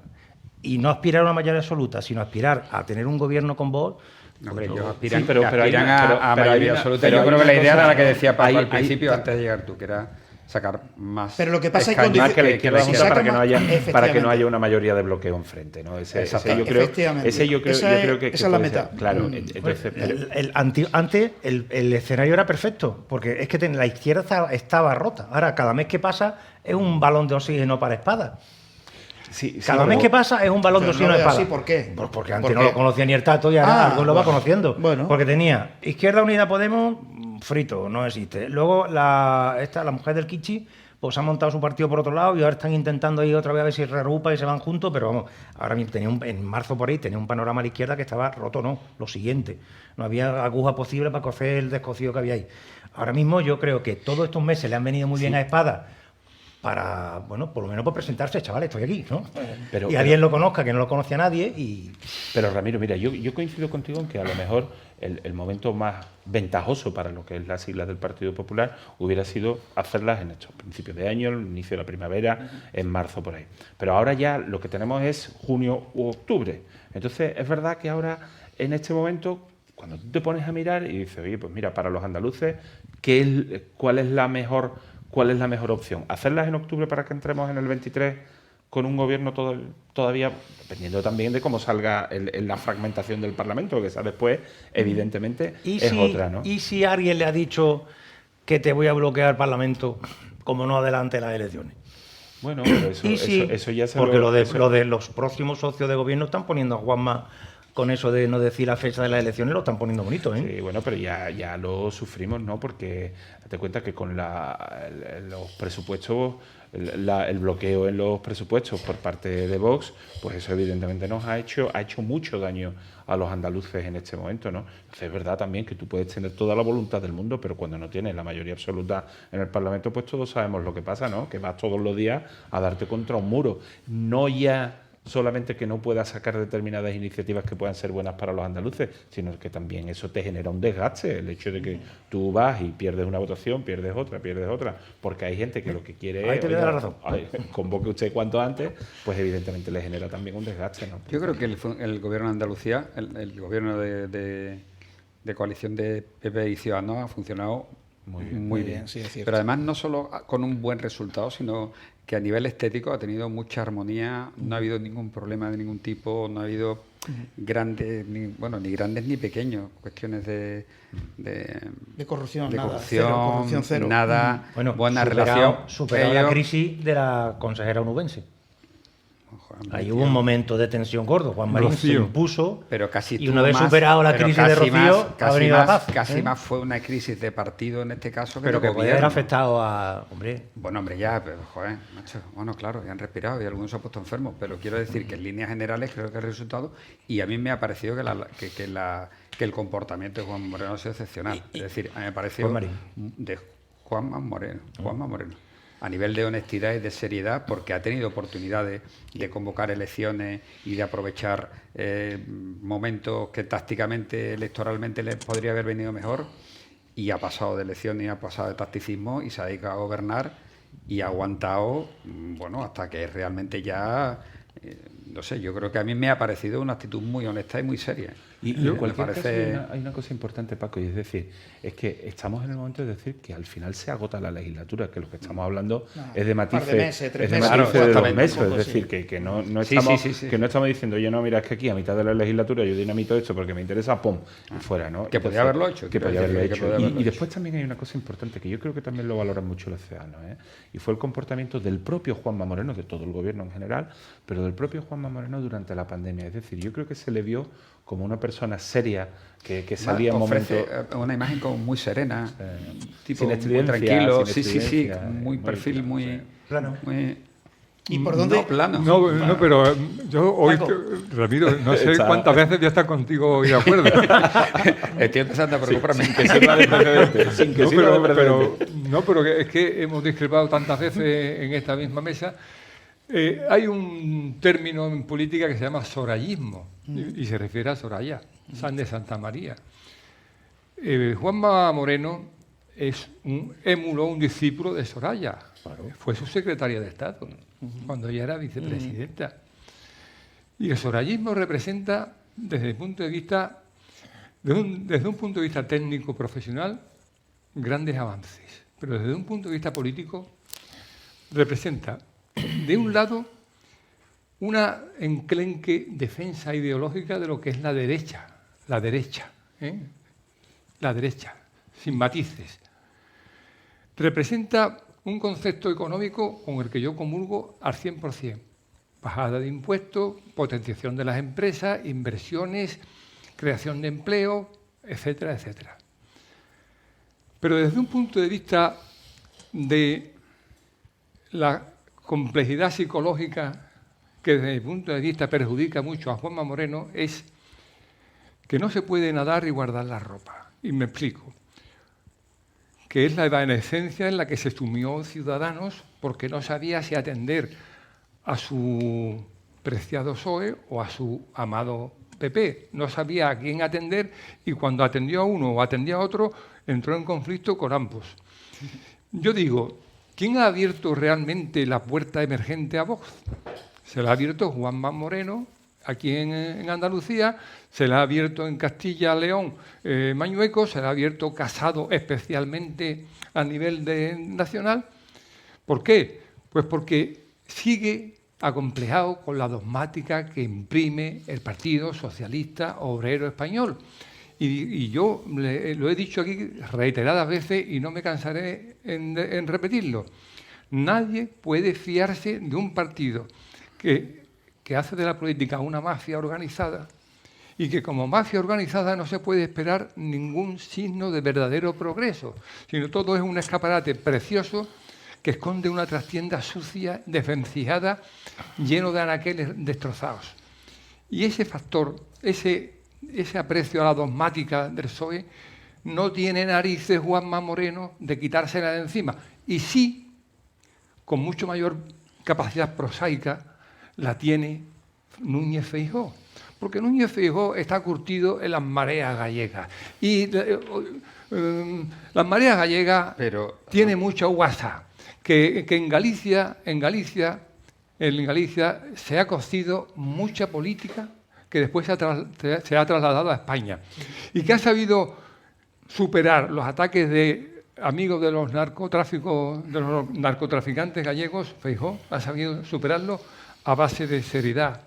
y no aspirar a una mayoría absoluta, sino aspirar a tener un gobierno con voz. Hombre, ellos Sí, aspiran, pero hay aspiran una- a pero hay mayoría una- absoluta. pero Yo hay creo que una la idea cosa- era la que decía Paco hay- al principio, antes de llegar tú, que era sacar más... Pero lo que pasa es escaños que Más que la izquierda la junta saca para que no más- haya efectivamente. una mayoría de bloqueo enfrente, ¿no? Ese Exactamente. yo creo, Efectivamente. ese yo creo, Esa yo es- creo que esa es la puede ser. meta. Claro, entonces, pero- Antes el escenario era perfecto, porque es que la izquierda estaba rota. Ahora, cada mes que pasa es un balón de oxígeno para espada. sí, Cada sí, mes como- que pasa es un balón de Pero oxígeno no de lo veo espada. así, ¿por qué? Pues porque antes ¿Por no qué? lo conocía ni el tato y ahora algo lo va bueno, conociendo. bueno. Porque tenía Izquierda Unida Podemos, frito, no existe. Luego la mujer del Kichi, pues ha montado su partido por otro lado y ahora están intentando ir otra vez a ver si reagrupa y se van juntos, pero vamos, ahora mismo en marzo por ahí tenía un panorama a la izquierda que estaba roto, no, lo siguiente. No había aguja posible para coger el descosido que había ahí. Ahora mismo yo creo que todos estos meses le han venido muy bien a Espada para, bueno, por lo menos por presentarse, chavales, estoy aquí, ¿no? Pero- y alguien lo conozca, que no lo conocía nadie y... Pero Ramiro, mira, yo coincido contigo en que a lo mejor el momento más ventajoso para lo que es las siglas del Partido Popular hubiera sido hacerlas en estos principios de año, el inicio de la primavera, en marzo por ahí. Pero ahora ya lo que tenemos es junio u octubre. Entonces es verdad que ahora, en este momento, cuando tú te pones a mirar y dices, oye, pues mira, para los andaluces, ¿cuál es la mejor opción? ¿Hacerlas en octubre para que entremos en el 23 con un gobierno todavía, dependiendo también de cómo salga la fragmentación del Parlamento, que esa después, evidentemente, es otra, ¿no? ¿Y si alguien le ha dicho que te voy a bloquear el Parlamento como no adelante las elecciones? Bueno, pero eso ya se porque lo de los próximos socios de gobierno están poniendo a Juanma con eso de no decir la fecha de las elecciones, lo están poniendo bonito, ¿eh? Sí, bueno, pero ya lo sufrimos, ¿no? Porque date cuenta que con los presupuestos, el bloqueo en los presupuestos por parte de Vox, pues eso evidentemente nos ha hecho mucho daño a los andaluces en este momento, ¿no? Entonces, es verdad también que tú puedes tener toda la voluntad del mundo, pero cuando no tienes la mayoría absoluta en el Parlamento, pues todos sabemos lo que pasa, ¿no? Que vas todos los días a darte contra un muro. No ya solamente que no puedas sacar determinadas iniciativas que puedan ser buenas para los andaluces, sino que también eso te genera un desgaste, el hecho de que tú vas y pierdes una votación, pierdes otra, porque hay gente que lo que quiere es, oiga, la razón. Convoque usted cuanto antes, pues evidentemente le genera también un desgaste, ¿no? Yo creo que el gobierno de Andalucía, el gobierno de coalición de PP y Ciudadanos ha funcionado muy bien. Sí, es cierto. Pero además no solo con un buen resultado, sino que a nivel estético ha tenido mucha armonía, no ha habido ningún problema de ningún tipo, no ha habido grandes, ni grandes ni pequeños, cuestiones de corrupción, de nada, corrupción, corrupción cero. nada, Bueno, buena relación. Superado la crisis de la consejera onubense. Ahí hubo un momento de tensión gordo. Juan Marín se impuso, pero casi y una vez superado la crisis de Rocío, ha venido la paz. Casi más fue una crisis de partido en este caso que pero de que puede haber afectado a... Bueno, hombre, ya, pero joder, macho. Bueno, claro, ya han respirado y algunos se han puesto enfermos, pero quiero decir que en líneas generales creo que el resultado, y a mí me ha parecido que el comportamiento de Juan Moreno ha sido excepcional. Es decir, a mí me pareció de Juanma Moreno. A nivel de honestidad y de seriedad, porque ha tenido oportunidades de convocar elecciones y de aprovechar momentos que tácticamente, electoralmente les podría haber venido mejor, y ha pasado de elecciones y ha pasado de tacticismo y se ha dedicado a gobernar y ha aguantado, hasta que realmente ya, no sé, yo creo que a mí me ha parecido una actitud muy honesta y muy seria. Y en cualquier caso hay una cosa importante, Paco, y es decir, es que estamos en el momento de decir que al final se agota la legislatura, que lo que estamos hablando es de matices, de 2 meses, es decir, que no estamos diciendo, oye, no, mira, es que aquí a mitad de la legislatura yo dinamito esto porque me interesa, pum, y fuera, ¿no? Que podía haberlo hecho. Y después también hay una cosa importante que yo creo que también lo valoran mucho los ciudadanos, y fue el comportamiento del propio Juanma Moreno, de todo el gobierno en general, pero del propio Juanma Moreno durante la pandemia. Es decir, yo creo que se le vio como una persona seria que salía en momentos... una imagen como muy serena, tipo sin estridencia, muy tranquilo, sí, muy perfil, muy plano. ¿Y por dónde? No, plano. No, pero yo hoy, Ramiro, no sé cuántas veces voy a estar contigo y de acuerdo. Estoy empezando a preocuparme. Sin que sirva de precedente. Pero es que hemos discrepado tantas veces en esta misma mesa. Hay un término en política que se llama sorayismo y se refiere a Soraya, San de Santa María. Juanma Moreno es un émulo, un discípulo de Soraya. Fue su secretaria de Estado cuando ella era vicepresidenta. Y el sorayismo representa, desde un punto de vista técnico profesional, grandes avances, pero desde un punto de vista político representa, de un lado, una enclenque defensa ideológica de lo que es la derecha, sin matices. Representa un concepto económico con el que yo comulgo al 100%. Bajada de impuestos, potenciación de las empresas, inversiones, creación de empleo, etcétera, etcétera. Pero desde un punto de vista de la complejidad psicológica que desde mi punto de vista perjudica mucho a Juanma Moreno es que no se puede nadar y guardar la ropa. Y me explico. Que es la evanescencia en la que se sumió Ciudadanos porque no sabía si atender a su preciado PSOE o a su amado PP. No sabía a quién atender y cuando atendió a uno o atendía a otro entró en conflicto con ambos. Yo digo, ¿quién ha abierto realmente la puerta emergente a Vox? Se la ha abierto Juanma Moreno, aquí en Andalucía, se la ha abierto en Castilla-León, Mañueco, se la ha abierto Casado especialmente a nivel nacional. ¿Por qué? Pues porque sigue acomplejado con la dogmática que imprime el Partido Socialista Obrero Español. Y yo lo he dicho aquí reiteradas veces y no me cansaré en repetirlo. Nadie puede fiarse de un partido que hace de la política una mafia organizada y que como mafia organizada no se puede esperar ningún signo de verdadero progreso, sino todo es un escaparate precioso que esconde una trastienda sucia, desvencijada, lleno de anaqueles destrozados. Y ese factor, ese aprecio a la dogmática del PSOE, no tiene narices Juanma Moreno de quitársela de encima. Y sí, con mucho mayor capacidad prosaica, la tiene Núñez Feijóo. Porque Núñez Feijóo está curtido en las mareas gallegas. Y las mareas gallegas tiene mucho WhatsApp. Que en Galicia se ha cocido mucha política que después se ha trasladado a España y que ha sabido superar los ataques de amigos de los narcotraficantes gallegos. Feijóo ha sabido superarlo a base de seriedad,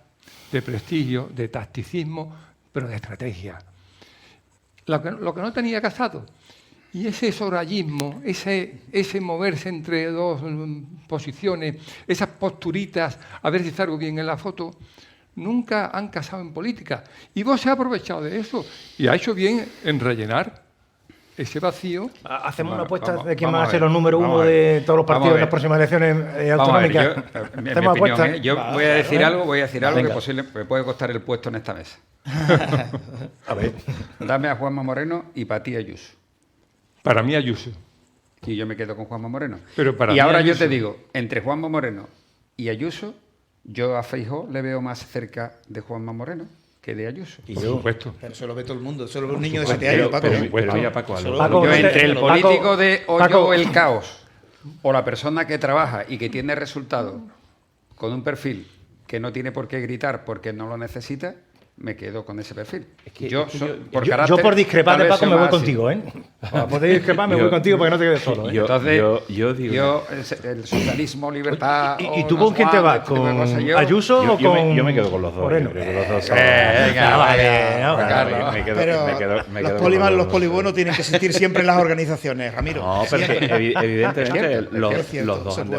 de prestigio, de tacticismo, pero de estrategia. Lo que no tenía Casado. Y ese sorayismo, ese moverse entre dos posiciones, esas posturitas, a ver si salgo bien en la foto, nunca han casado en política. Y vos se ha aprovechado de eso y ha hecho bien en rellenar ese vacío. Hacemos una apuesta de quién va a ser los número uno de todos los partidos en las próximas elecciones autonómicas. Hacemos apuestas. Yo voy a decir algo que posiblemente me puede costar el puesto en esta mesa. A ver. Dame a Juanma Moreno y para ti Ayuso. Para mí Ayuso. Y yo me quedo con Juanma Moreno. Pero para y ahora Ayuso, yo te digo, entre Juanma Moreno y Ayuso, yo a Feijóo le veo más cerca de Juanma Moreno que de Ayuso. Por supuesto. Pero eso lo ve todo el mundo, eso lo ve un niño de 7 años, Paco. Pero mira, Paco, Yo entre el político de hoyo o el caos, o la persona que trabaja y que tiene resultados con un perfil que no tiene por qué gritar porque no lo necesita, me quedo con ese perfil. Yo por discrepar de Paco me voy contigo, ¿eh? Por discrepar me voy contigo para que no te quedes solo, ¿eh? Entonces, yo digo... el socialismo, libertad... ¿Y tú con quién te vas? ¿Con Ayuso o con...? Yo me quedo con los dos. Moreno. Yo creo que los dos son... Pero los polibuenos tienen que existir siempre en las organizaciones, Ramiro. No, pero evidentemente cierto, los dos han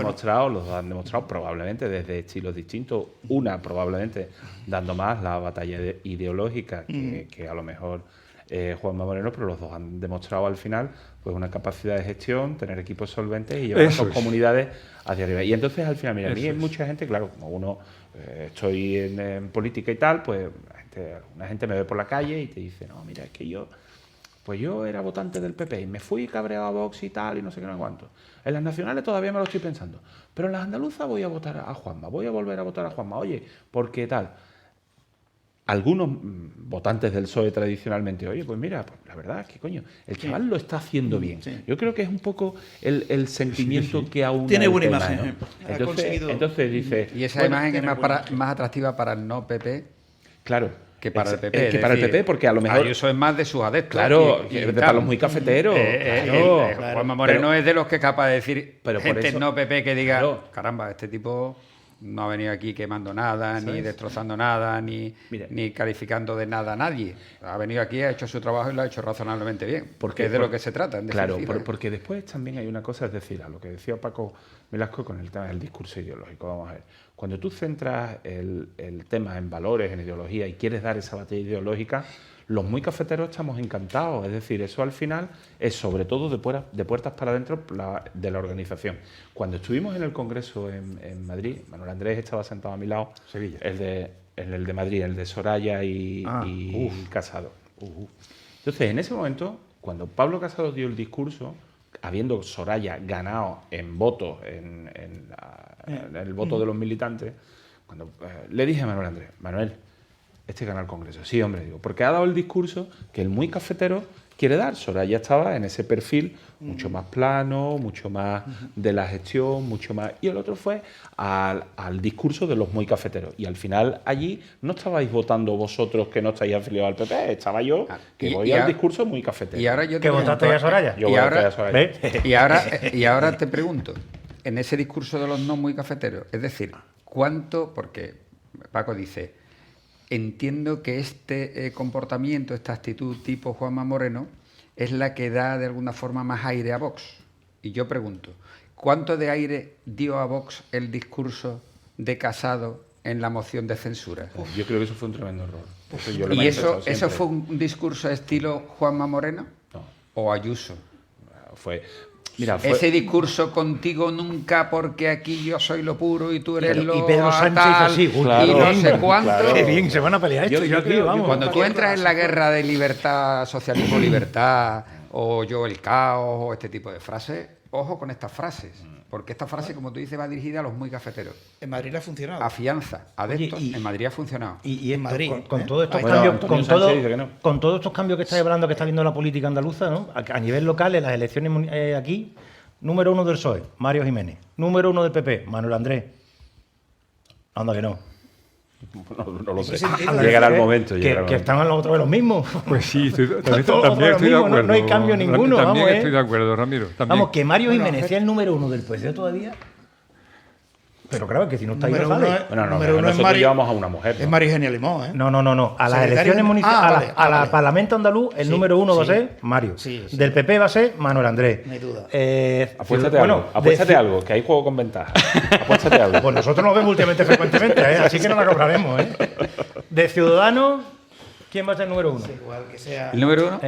demostrado probablemente desde estilos distintos, una probablemente dando más la batalla ideológica que a lo mejor Juanma Moreno, pero los dos han demostrado al final pues una capacidad de gestión, tener equipos solventes y llevar a sus comunidades hacia arriba. Y entonces al final, mira, a mí hay mucha gente, claro, como uno estoy en política y tal, pues una gente me ve por la calle y te dice, no, mira, es que yo era votante del PP y me fui cabreado a Vox y tal y no sé qué, no sé cuánto. En las nacionales todavía me lo estoy pensando, pero en las andaluzas voy a votar a Juanma, voy a volver a votar a Juanma. Oye, ¿por qué tal? Algunos votantes del PSOE tradicionalmente, oye, pues mira, pues la verdad es que, coño, el chaval lo está haciendo bien. Sí. Yo creo que es un poco el sentimiento que aún tiene buena tema, imagen. ¿no? Entonces dice... Y esa imagen es más atractiva para el no PP. Claro. Que para el PP. Que para el PP, porque a lo mejor... Ayuso es más de sus adeptos. Claro, para los muy cafeteros. Juanma Moreno es de los que es capaz de decir gente eso, no PP que diga, caramba, este tipo... no ha venido aquí quemando nada, ni destrozando nada, ni calificando de nada a nadie. Ha venido aquí, ha hecho su trabajo y lo ha hecho razonablemente bien. Porque es de lo que se trata. Claro, porque después también hay una cosa, es decir, a lo que decía Paco Velasco con el tema del discurso ideológico. Vamos a ver, cuando tú centras el tema en valores, en ideología y quieres dar esa batalla ideológica, los muy cafeteros estamos encantados. Es decir, eso al final es sobre todo de puertas para adentro de la organización. Cuando estuvimos en el Congreso en Madrid, Manuel Andrés estaba sentado a mi lado, Sevilla. el de Madrid, el de Soraya y Casado. Entonces, en ese momento, cuando Pablo Casado dio el discurso, habiendo Soraya ganado en votos, en el voto de los militantes, cuando le dije a Manuel Andrés, Manuel, este gana el Congreso. Sí, hombre, digo, porque ha dado el discurso que el muy cafetero quiere dar. Soraya estaba en ese perfil mucho más plano, mucho más de la gestión, mucho más... Y el otro fue al discurso de los muy cafeteros. Y al final allí no estabais votando vosotros que no estáis afiliados al PP, estaba yo que voy al discurso muy cafetero. Y ahora yo ¿Que votaste a Soraya? Yo voy a Soraya. Y ahora te pregunto, en ese discurso de los no muy cafeteros, es decir, ¿cuánto? Porque Paco dice, entiendo que este comportamiento, esta actitud tipo Juanma Moreno, es la que da de alguna forma más aire a Vox. Y yo pregunto, ¿cuánto de aire dio a Vox el discurso de Casado en la moción de censura? Yo creo que eso fue un tremendo error. ¿Y eso fue un discurso estilo Juanma Moreno? No. ¿O Ayuso? Ese discurso contigo nunca, porque aquí yo soy lo puro y tú eres Y lo Pedro Sánchez tal, así, y no sé cuánto. claro. Qué bien, se van a pelear esto. Yo aquí, vamos. Cuando tú entras en la guerra de libertad, socialismo, libertad, o yo el caos, o este tipo de frases, ojo con estas frases. Porque esta frase, como tú dices, va dirigida a los muy cafeteros. En Madrid le ha funcionado. Afianza, adeptos, Oye, en Madrid ha funcionado. Y en Madrid, con todos estos Bueno, cambios, Antonio Sánchez dice que no. con todos estos cambios que estáis hablando, que está viendo la política andaluza, ¿no? A nivel local, en las elecciones aquí, número 1 del PSOE, Mario Jiménez. Número 1 del PP, Manuel Andrés. Anda que no. No lo sé. sentido? Llegará el momento. Que están los otros de los mismos. Pues sí, también Todos estoy los de mismos, acuerdo. no hay cambio ninguno, También vamos, estoy de acuerdo, Ramiro. También. Vamos, que Mario Jiménez sea el número 1 del PSOE todavía. Pero claro, que si no está ahí, no Número uno sale. es- Bueno, no, número uno es nosotros Mari- llevamos a una mujer. Es ¿no? María Eugenia Limón, ¿eh? No. A las Secretario elecciones de- municipales, vale, a la vale. Parlamento andaluz, el Sí, número 1 va a sí. ser Mario. Sí, sí. Del PP va a ser Manuel Andrés. No hay duda. Apuéstate bueno, algo. Apuéstate algo, que hay juego con ventaja. Apuéstate algo. Pues nosotros nos vemos últimamente frecuentemente, así que no la cobraremos. De Ciudadanos, ¿quién va a ser el número 1? Igual que sea. ¿El número 1?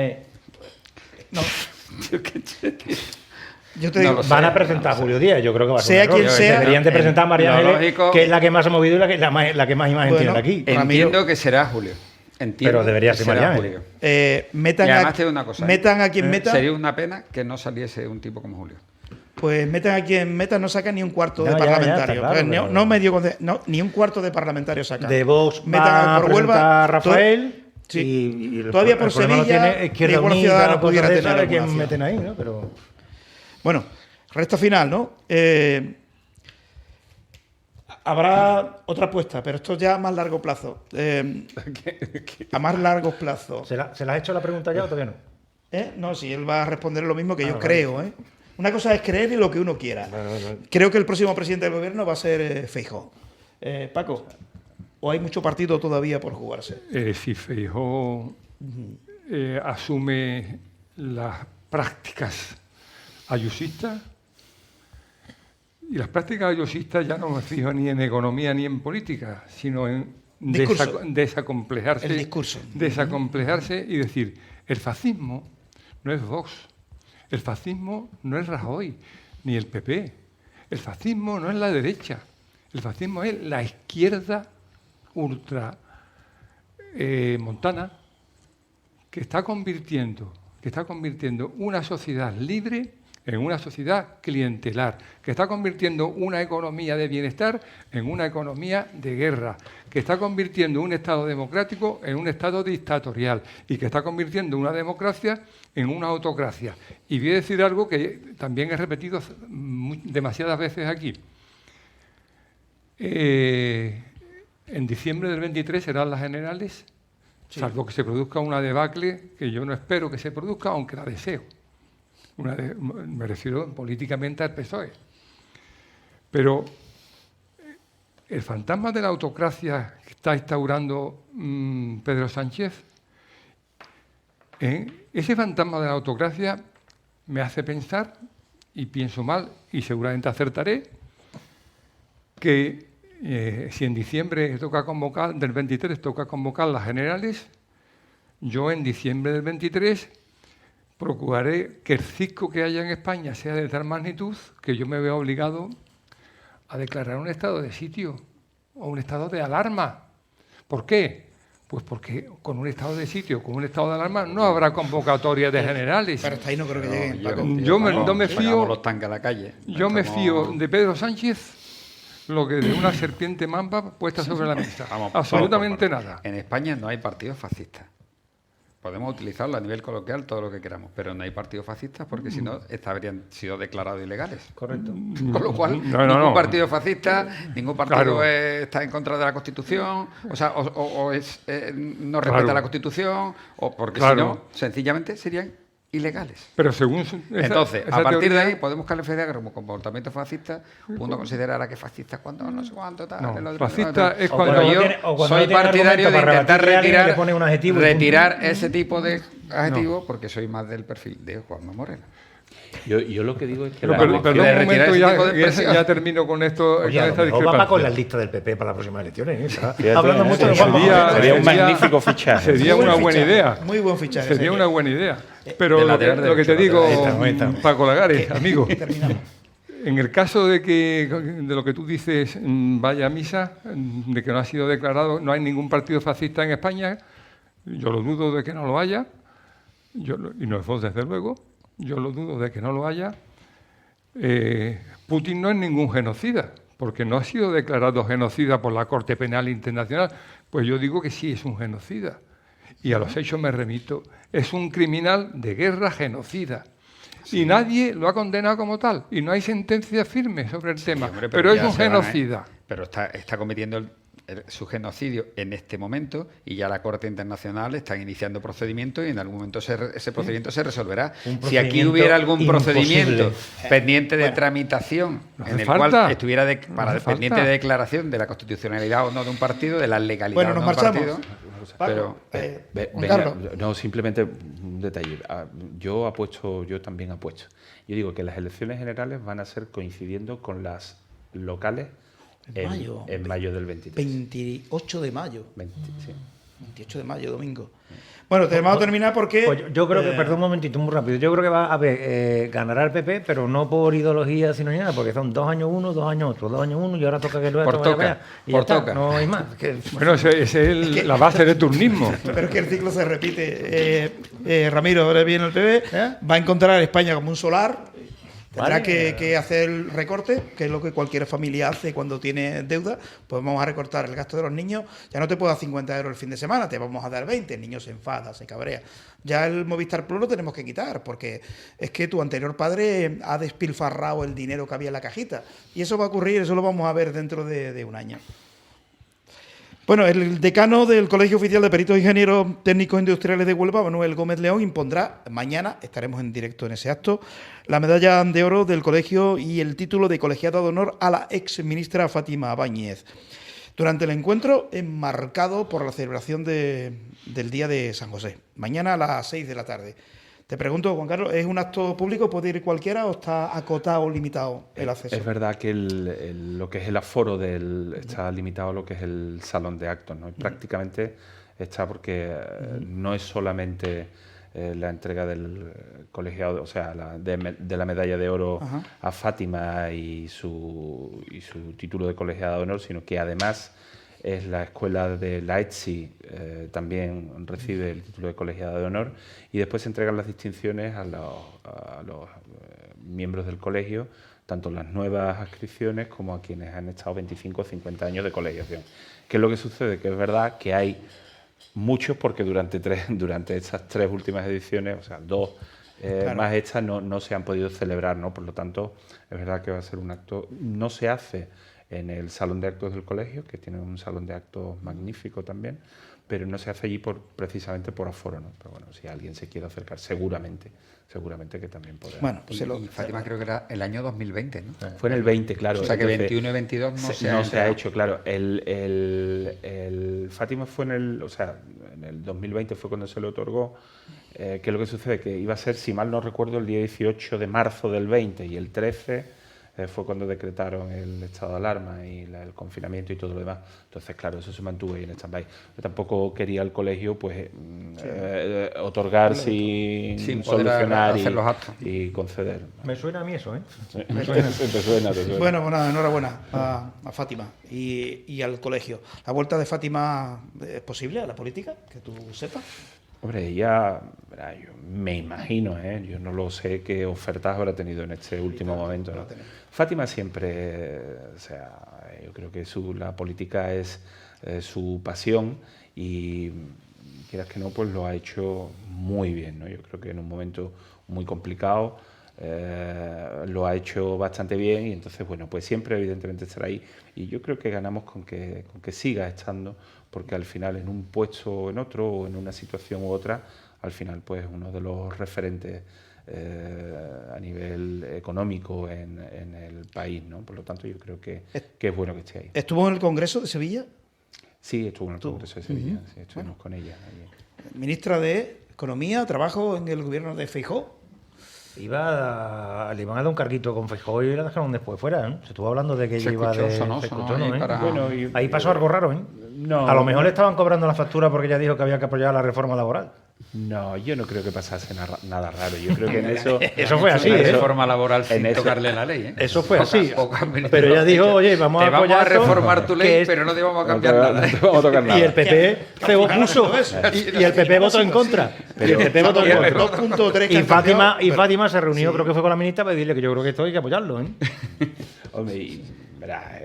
No. Yo te No digo, lo sé. Van a presentar a Julio Díaz, yo creo que va a ser Sea un error. quien sea, Deberían de presentar a María lo Ángeles, lógico- que es la que más ha movido y la que más imagen Bueno, tiene aquí. Ramiro. Entiendo que será Julio. Entiendo Pero debería que ser será María Julio. metan, Y además a, te digo una cosa, metan a quien metan, Sería una pena que no saliese un tipo como Julio. pues metan a quien metan, no sacan ni un cuarto Ya, de ya, parlamentario. está claro, Pues pero- no medio, ni un cuarto de parlamentario sacan. De Vox Metan va a por presentar Huelva, a Rafael. Sí. Y Todavía por el problema lo Sevilla, tiene Izquierda igual Unida, Ciudadanos cosas pudiera de tener esas, de alguna quién opción. meten ahí, ¿no? Pero Bueno, recta final, ¿no? Habrá otra apuesta, pero esto ya a más largo plazo. A más largo plazo. ¿se la has hecho la pregunta ya o todavía no? No, si él va a responder lo mismo que yo vale. creo. Una cosa es creer en lo que uno quiera. Creo que el próximo presidente del gobierno va a ser Feijóo. Paco, ¿o hay mucho partido todavía por jugarse? Si Feijóo asume las prácticas ayusistas, y las prácticas ayusistas ya no me fijo ni en economía ni en política, sino en Discurso. desacomplejarse. El discurso. Desacomplejarse y decir, el fascismo no es Vox, el fascismo no es Rajoy, ni el PP, el fascismo no es la derecha, el fascismo es la izquierda ultra montana que está convirtiendo una sociedad libre en una sociedad clientelar, que está convirtiendo una economía de bienestar en una economía de guerra, que está convirtiendo un Estado democrático en un Estado dictatorial y que está convirtiendo una democracia en una autocracia. Y voy a decir algo que también he repetido demasiadas veces aquí. En diciembre del 23 serán las generales, salvo que se produzca una debacle que yo no espero que se produzca, aunque la deseo. Me refiero políticamente al PSOE. Pero el fantasma de la autocracia que está instaurando Pedro Sánchez, ese fantasma de la autocracia me hace pensar, y pienso mal, y seguramente acertaré, que si en diciembre toca convocar, del 23 toca convocar las generales, yo en diciembre del 23 procuraré que el cisco que haya en España sea de tal magnitud que yo me vea obligado a declarar un estado de sitio o un estado de alarma. ¿Por qué? Pues porque con un estado de sitio, con un estado de alarma, no habrá convocatoria de generales. Pero hasta ahí no creo que lleguen, Paco. Yo no me fío. Sacamos los tanques a la calle. Yo me Estamos- fío de Pedro Sánchez lo que de una serpiente mamba puesta sobre la mesa. Absolutamente nada. En España no hay partidos fascistas. Podemos utilizarlo a nivel coloquial todo lo que queramos, pero no hay partidos fascistas porque si no, habrían sido declarados ilegales. Correcto. Con lo cual, No. ningún partido fascista, ningún partido Claro. está en contra de la Constitución, o sea, no Claro. respeta la Constitución, o porque Claro. si no, sencillamente serían ilegales. Pero según Entonces, esa a partir teoría, de ahí podemos calificar como comportamiento fascista. Uno considerará que fascista cuando no sé cuánto tal. No, el otro, fascista es O cuando cuando yo no tiene- o cuando soy no tiene partidario de argumento para intentar rebatirle a alguien, le pone un adjetivo y retirar ese tipo de adjetivos porque soy más del perfil de Juanma Moreno. Yo lo que digo es que Pero, la- perdón un retirar momento, ese tipo de ya expresión. termino con esto, Oye, con a esta lo mejor va con la discrepancia. lista del PP para las próximas elecciones. ¿eh? Está Fíjate, hablando mucho de Juanma sería- Moreno. sería un magnífico fichaje. Sería Muy una buen buena fichaje, idea. muy buen fichaje, Sería señor. una buena idea. Pero de lo que, lateral lo que te derecho, digo, ahí está. Paco Lagares, amigo, Terminamos. en el caso de lo que tú dices, vaya a misa, de que no ha sido declarado, no hay ningún partido fascista en España, yo lo dudo de que no lo haya, y no es Vox desde luego, yo lo dudo de que no lo haya. Putin no es ningún genocida, porque no ha sido declarado genocida por la Corte Penal Internacional. Pues yo digo que sí es un genocida. Y a los hechos me remito. Es un criminal de guerra genocida. Y nadie lo ha condenado como tal. Y no hay sentencia firme sobre el tema. Hombre, pero es ya un se van a- genocida. Pero está cometiendo su genocidio en este momento y ya la Corte Internacional está iniciando procedimientos y en algún momento ese procedimiento se resolverá. Un Si aquí procedimiento hubiera algún imposible. procedimiento pendiente de tramitación No en hace el falta. cual estuviera No hace pendiente falta. de declaración de la constitucionalidad o no de un partido, de la legalidad Bueno, o no nos de un marchamos. partido, Paco, pero Juan Venga, Carlos. no, simplemente un detalle. Yo también apuesto. Yo digo que las elecciones generales van a ser coincidiendo con las locales en mayo del 23. 28 de mayo. 20, sí. 28 de mayo, domingo. Bueno, tenemos que terminar porque... Pues yo creo que, perdón un momentito, muy rápido. Yo creo que va a haber, ganará el PP, pero no por ideología, sino ni nada, porque son 2 años uno, 2 años otro, 2 años uno, y ahora toca que luego Por vaya toca, para allá. Y por ya está, toca. no hay más. Bueno, esa es la base del turnismo. Pero es que el ciclo se repite. Ramiro, ahora viene el PP, va a encontrar a España como un solar. Tendrá Vale. que hacer el recorte, que es lo que cualquier familia hace cuando tiene deuda. Pues vamos a recortar el gasto de los niños. Ya no te puedo dar 50 euros el fin de semana, te vamos a dar 20. El niño se enfada, se cabrea. Ya el Movistar Plus lo tenemos que quitar, porque es que tu anterior padre ha despilfarrado el dinero que había en la cajita. Y eso va a ocurrir, eso lo vamos a ver dentro de un año. Bueno, el decano del Colegio Oficial de Peritos e Ingenieros Técnicos Industriales de Huelva, Manuel Gómez León, impondrá, mañana estaremos en directo en ese acto, la medalla de oro del colegio y el título de colegiada de honor a la ex ministra Fátima Báñez. Durante el encuentro enmarcado por la celebración del Día de San José, mañana a las 6 de la tarde. Te pregunto, Juan Carlos, ¿es un acto público? ¿Puede ir cualquiera o está acotado o limitado el acceso? Es verdad que lo que es el aforo está limitado a lo que es el salón de actos, ¿no? Y prácticamente está porque no es solamente la entrega del colegiado, o sea, de la medalla de oro a Fátima y su título de colegiada de honor, sino que además es la escuela de la ETSI, también recibe el título de colegiada de honor, y después se entregan las distinciones a los miembros del colegio, tanto las nuevas adscripciones como a quienes han estado 25 o 50 años de colegiación. ¿Qué es lo que sucede? Que es verdad que hay muchos, porque durante estas 3 últimas ediciones, o sea, 2 Claro. más estas, no se han podido celebrar, ¿no? Por lo tanto, es verdad que va a ser un acto, no se hace en el salón de actos del colegio, que tiene un salón de actos magnífico también, pero no se hace allí precisamente por aforo, ¿no? Pero bueno, si alguien se quiere acercar, seguramente que también podrá. Bueno, pues y Fátima creo que era el año 2020, ¿no? Fue en el 20, claro. O sea que entonces, 21 y 22 no se ha entregado. hecho, claro. El Fátima fue en el 2020 fue cuando se le otorgó. ¿Qué es lo que sucede? Que iba a ser, si mal no recuerdo, el día 18 de marzo del 20 y el 13 fue cuando decretaron el estado de alarma y el confinamiento y todo lo demás. Entonces, claro, eso se mantuvo ahí en stand-by. Yo tampoco quería el colegio pues otorgar sin poder solucionar hacer los actos. y conceder. Me suena a mí eso, ¿eh? Te suena. Bueno, enhorabuena a Fátima y al colegio. ¿La vuelta de Fátima es posible a la política? Que tú sepas. Hombre, ella, yo me imagino, yo no lo sé, qué ofertas habrá tenido en este último momento, ¿no? Fátima siempre, o sea, yo creo que la política es su pasión y quieras que no, pues lo ha hecho muy bien, ¿no? Yo creo que en un momento muy complicado lo ha hecho bastante bien y entonces, bueno, pues siempre evidentemente estará ahí y yo creo que ganamos con que siga estando, porque al final en un puesto o en otro o en una situación u otra al final pues uno de los referentes a nivel económico en el país, ¿no? Por lo tanto, yo creo que es bueno que esté ahí. ¿Estuvo en el Congreso de Sevilla? Sí, estuvo en el Congreso de Sevilla, sí, estuvimos con ella allí. Ministra de Economía, Trabajo en el gobierno de Feijóo. Le iban a dar un carguito con Feijóo y la dejaron después fuera, ¿eh? Se estuvo hablando de que ella iba de... sonó ahí ¿eh? para- Bueno, Ahí pasó algo raro, ¿eh? No, A lo mejor le estaban cobrando la factura porque ella dijo que había que apoyar la reforma laboral. No, yo no creo que pasase nada raro. Yo creo que en eso... Eso fue así, La ¿eh? reforma laboral sin eso- tocarle la ley, ¿eh? Eso fue así. Pocas Pero ella dijo, oye, vamos a te vamos a apoyar esto, reformar tu que ley, es- pero no te vamos a cambiar nada. No te vamos a tocar nada. Y el PP se opuso. Y el PP votó en contra. Y el PP votó en contra. 2.3 que Y han Fátima, cambiado, Fátima se reunió, creo que fue con la ministra, para decirle que yo creo que esto hay que apoyarlo, ¿eh? Hombre, y, verá,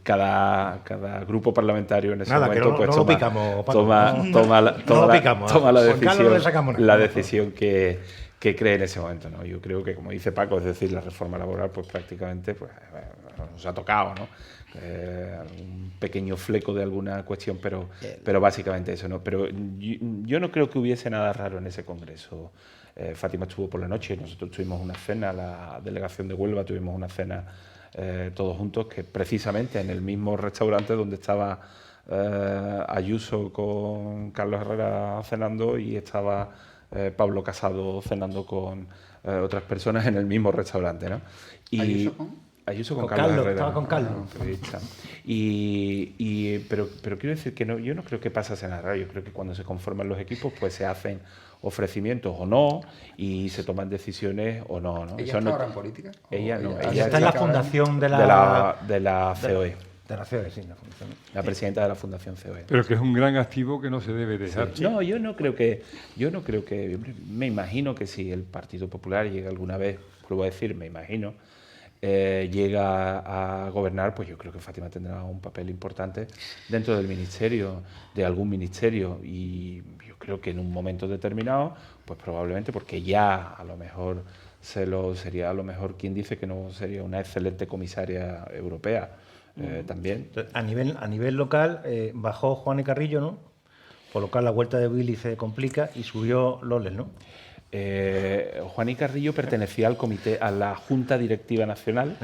cada grupo parlamentario en ese Nada, que momento no pues lo toma, picamos, Paco. toma la Juan Carlos decisión, le sacamos nada. la decisión que cree en ese momento, ¿no? Yo creo que, como dice Paco, es decir, la reforma laboral pues prácticamente pues, nos ha tocado, ¿no? Un pequeño fleco de alguna cuestión, pero básicamente eso, ¿no? Pero yo no creo que hubiese nada raro en ese congreso. Fátima estuvo por la noche, nosotros tuvimos una cena, la delegación de Huelva tuvimos una cena todos juntos, que precisamente en el mismo restaurante donde estaba Ayuso con Carlos Herrera cenando y estaba Pablo Casado cenando con otras personas en el mismo restaurante, ¿no? Y ¿Ayuso con? Ayuso con Con Carlos Carlos, Herrera, estaba con Carlos. periodista. Pero quiero decir que yo no creo que pasase nada raro. Yo creo que cuando se conforman los equipos, pues se hacen ofrecimientos o no y se toman decisiones o no, ¿no? ¿Ella Eso está no- ahora en política? Ella no, Ella ella está en la ahora- fundación de de la COE, De la COE, sí, la fundación. la presidenta de la Fundación COE. Pero que es un gran activo que no se debe dejar. No, yo no creo que, hombre, me imagino que si el Partido Popular llega alguna vez, vuelvo a decir, me imagino, llega a gobernar, pues yo creo que Fátima tendrá un papel importante dentro del ministerio, de algún ministerio, y yo creo que en un momento determinado, pues probablemente, porque ya a lo mejor sería a lo mejor quien dice que no sería una excelente comisaria europea también. A nivel local, bajó Juan y Carrillo, ¿no? Por lo cual la vuelta de Willy se complica y subió Loles, ¿no? Juan y Carrillo pertenecía al comité, a la Junta Directiva Nacional,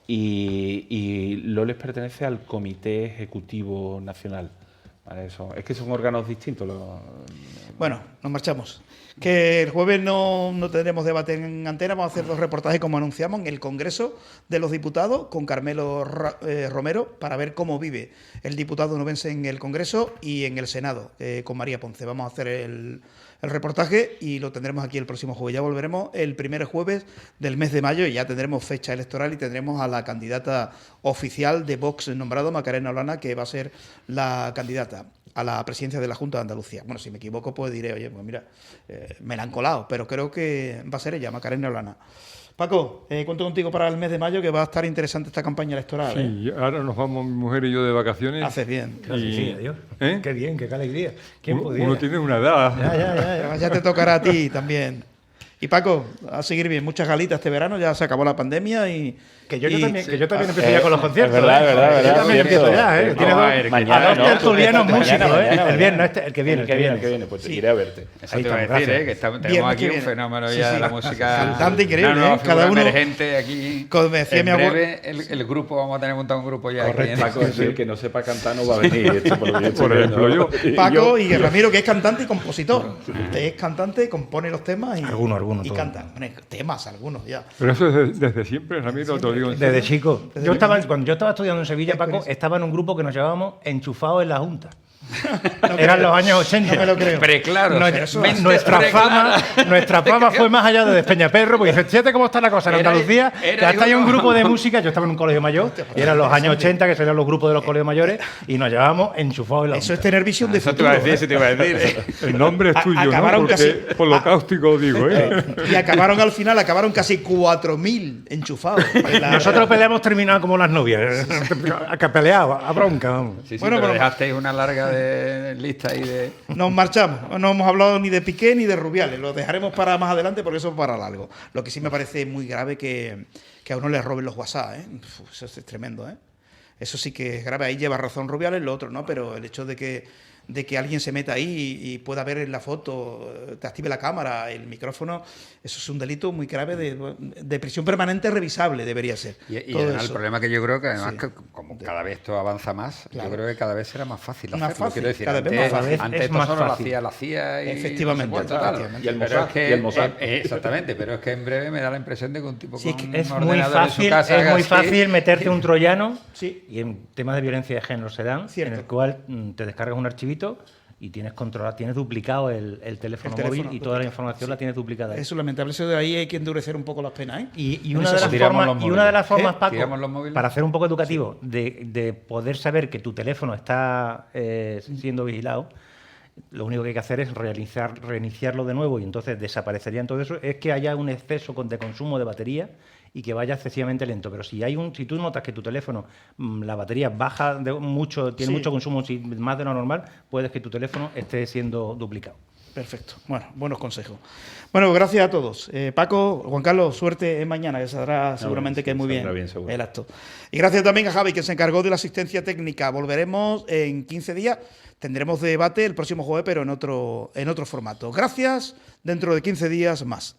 y Loles pertenece al Comité Ejecutivo Nacional. Vale, es que son órganos distintos. Bueno, nos marchamos. Que el jueves no tendremos debate en antena, vamos a hacer 2 reportajes, como anunciamos, en el Congreso de los Diputados con Carmelo Romero, para ver cómo vive el diputado onubense en el Congreso y en el Senado, con María Ponce. Vamos a hacer el reportaje y lo tendremos aquí el próximo jueves. Ya volveremos el primer jueves del mes de mayo y ya tendremos fecha electoral y tendremos a la candidata oficial de Vox nombrado, Macarena Olana, que va a ser la candidata a la presidencia de la Junta de Andalucía. Bueno, si me equivoco, pues diré, oye, pues mira, me la han colado, pero creo que va a ser ella, Macarena Olana. Paco, cuento contigo para el mes de mayo, que va a estar interesante esta campaña electoral. Sí, ahora nos vamos mi mujer y yo de vacaciones. Haces bien. Casi sí, adiós. ¿Eh? Qué bien, qué alegría. ¿Quién Uno pudiera? tiene una edad. Ya. Ya te tocará a ti también. Y Paco, a seguir bien, muchas galitas este verano, ya se acabó la pandemia y... Que yo también empiezo Ah, ya con los conciertos. es verdad, ¿eh? es verdad, Yo también cierto. empiezo ya, ¿eh? Tiene Vamos a dos- ver, mañana, a dos ¿no? tertulianos Mañana, músicos, ¿eh? mañana. El viernes, el que viene. El que viene, pues Sí. iré a verte. Eso Ahí te iba a estamos, decir, gracias. que tenemos Viernes aquí que un viene. fenómeno Sí, ya sí. de la música. Cantante increíble, Una nueva ¿eh? Cada figura uno- emergente aquí. Como me decía en mi abuelo- breve, el grupo, vamos a tener montado un grupo ya. Correcto. aquí, Paco, el que no sepa cantar no va a venir. Esto por lo que yo estoy Por ejemplo, viendo. yo. Paco y Ramiro, que es cantante y compositor. Usted es cantante, compone los temas y, Algunos, y todos. canta. Bueno, temas, algunos ya. Pero eso es desde siempre, Ramiro, te lo digo en serio. Desde chico. Cuando yo estaba estudiando en Sevilla, Paco, estaba en un grupo que nos llamábamos Enchufados en la Junta. Eran los años 80. No me lo creo. Preclaro. Nuestra fama fue más allá de Despeñaperro, porque fíjate cómo está la cosa en Era- Andalucía. era Que hasta hay un uno- grupo de música, yo estaba en un colegio mayor, y eran los años 80, que serían los grupos de los colegios mayores, y nos llamábamos Enchufados en la Eso es Junta. tener visión de Eso te futuro. iba a decir, ¿eh? eso te iba a decir. El nombre es tuyo, ¿no? acabaron Porque, casi- por lo cáustico digo, ¿eh? Y acabaron al final, casi 4.000 enchufados. Nosotros peleamos terminado como las novias, a que peleado, a bronca, vamos. Sí, Bueno, pero pero- dejasteis una larga de lista ahí de. Nos marchamos. No hemos hablado ni de Piqué ni de Rubiales. Lo dejaremos para más adelante porque eso es para largo. Lo que sí me parece muy grave que a uno le roben los WhatsApp, ¿eh? Eso es tremendo, ¿eh? Eso sí que es grave. Ahí lleva razón Rubiales, lo otro no, pero el hecho de que de que alguien se meta ahí y pueda ver en la foto, te active la cámara, el micrófono. Eso es un delito muy grave de prisión permanente revisable, debería ser. Y Todo además, el eso. problema que yo creo que además Sí. que como cada vez esto avanza más, Claro. yo creo que cada vez será más fácil Más hacerlo. fácil, Quiero decir, cada vez antes, más fácil. antes Es esto más solo fácil. la CIA y Efectivamente, no sé cuánto, tal. efectivamente. Y el Pero Mossad, es que, y el Mossad. exactamente, pero es que en breve me da la impresión de que un tipo Sí, con es un muy ordenador en su fácil, casa es haga muy así. fácil meterte un troyano, Sí. y en temas de violencia de género se dan, Cierto. en el cual te descargas un archivito y tienes controlado, tienes duplicado el teléfono móvil teléfono y toda la duplicado. información la tienes duplicada ahí. Eso es lamentable. Eso de ahí hay que endurecer un poco las penas, ¿eh? Y En una ese de las sentido. Tiramos formas, los y una de las móviles. formas, Paco, Tiramos los móviles. para hacer un poco educativo, de poder saber que tu teléfono está siendo vigilado, lo único que hay que hacer es reiniciarlo de nuevo y entonces desaparecería todo eso, es que haya un exceso de consumo de batería y que vaya excesivamente lento. Pero si tú notas que tu teléfono, la batería baja mucho, tiene Sí. mucho consumo, más de lo normal, puedes que tu teléfono esté siendo duplicado. Perfecto. Bueno, buenos consejos. Bueno, gracias a todos. Paco, Juan Carlos, suerte en mañana, que saldrá seguramente sí, que muy bien, saldrá bien, seguro. el acto. Y gracias también a Javi, que se encargó de la asistencia técnica. Volveremos en 15 días. Tendremos debate el próximo jueves, pero en otro formato. Gracias. Dentro de 15 días más.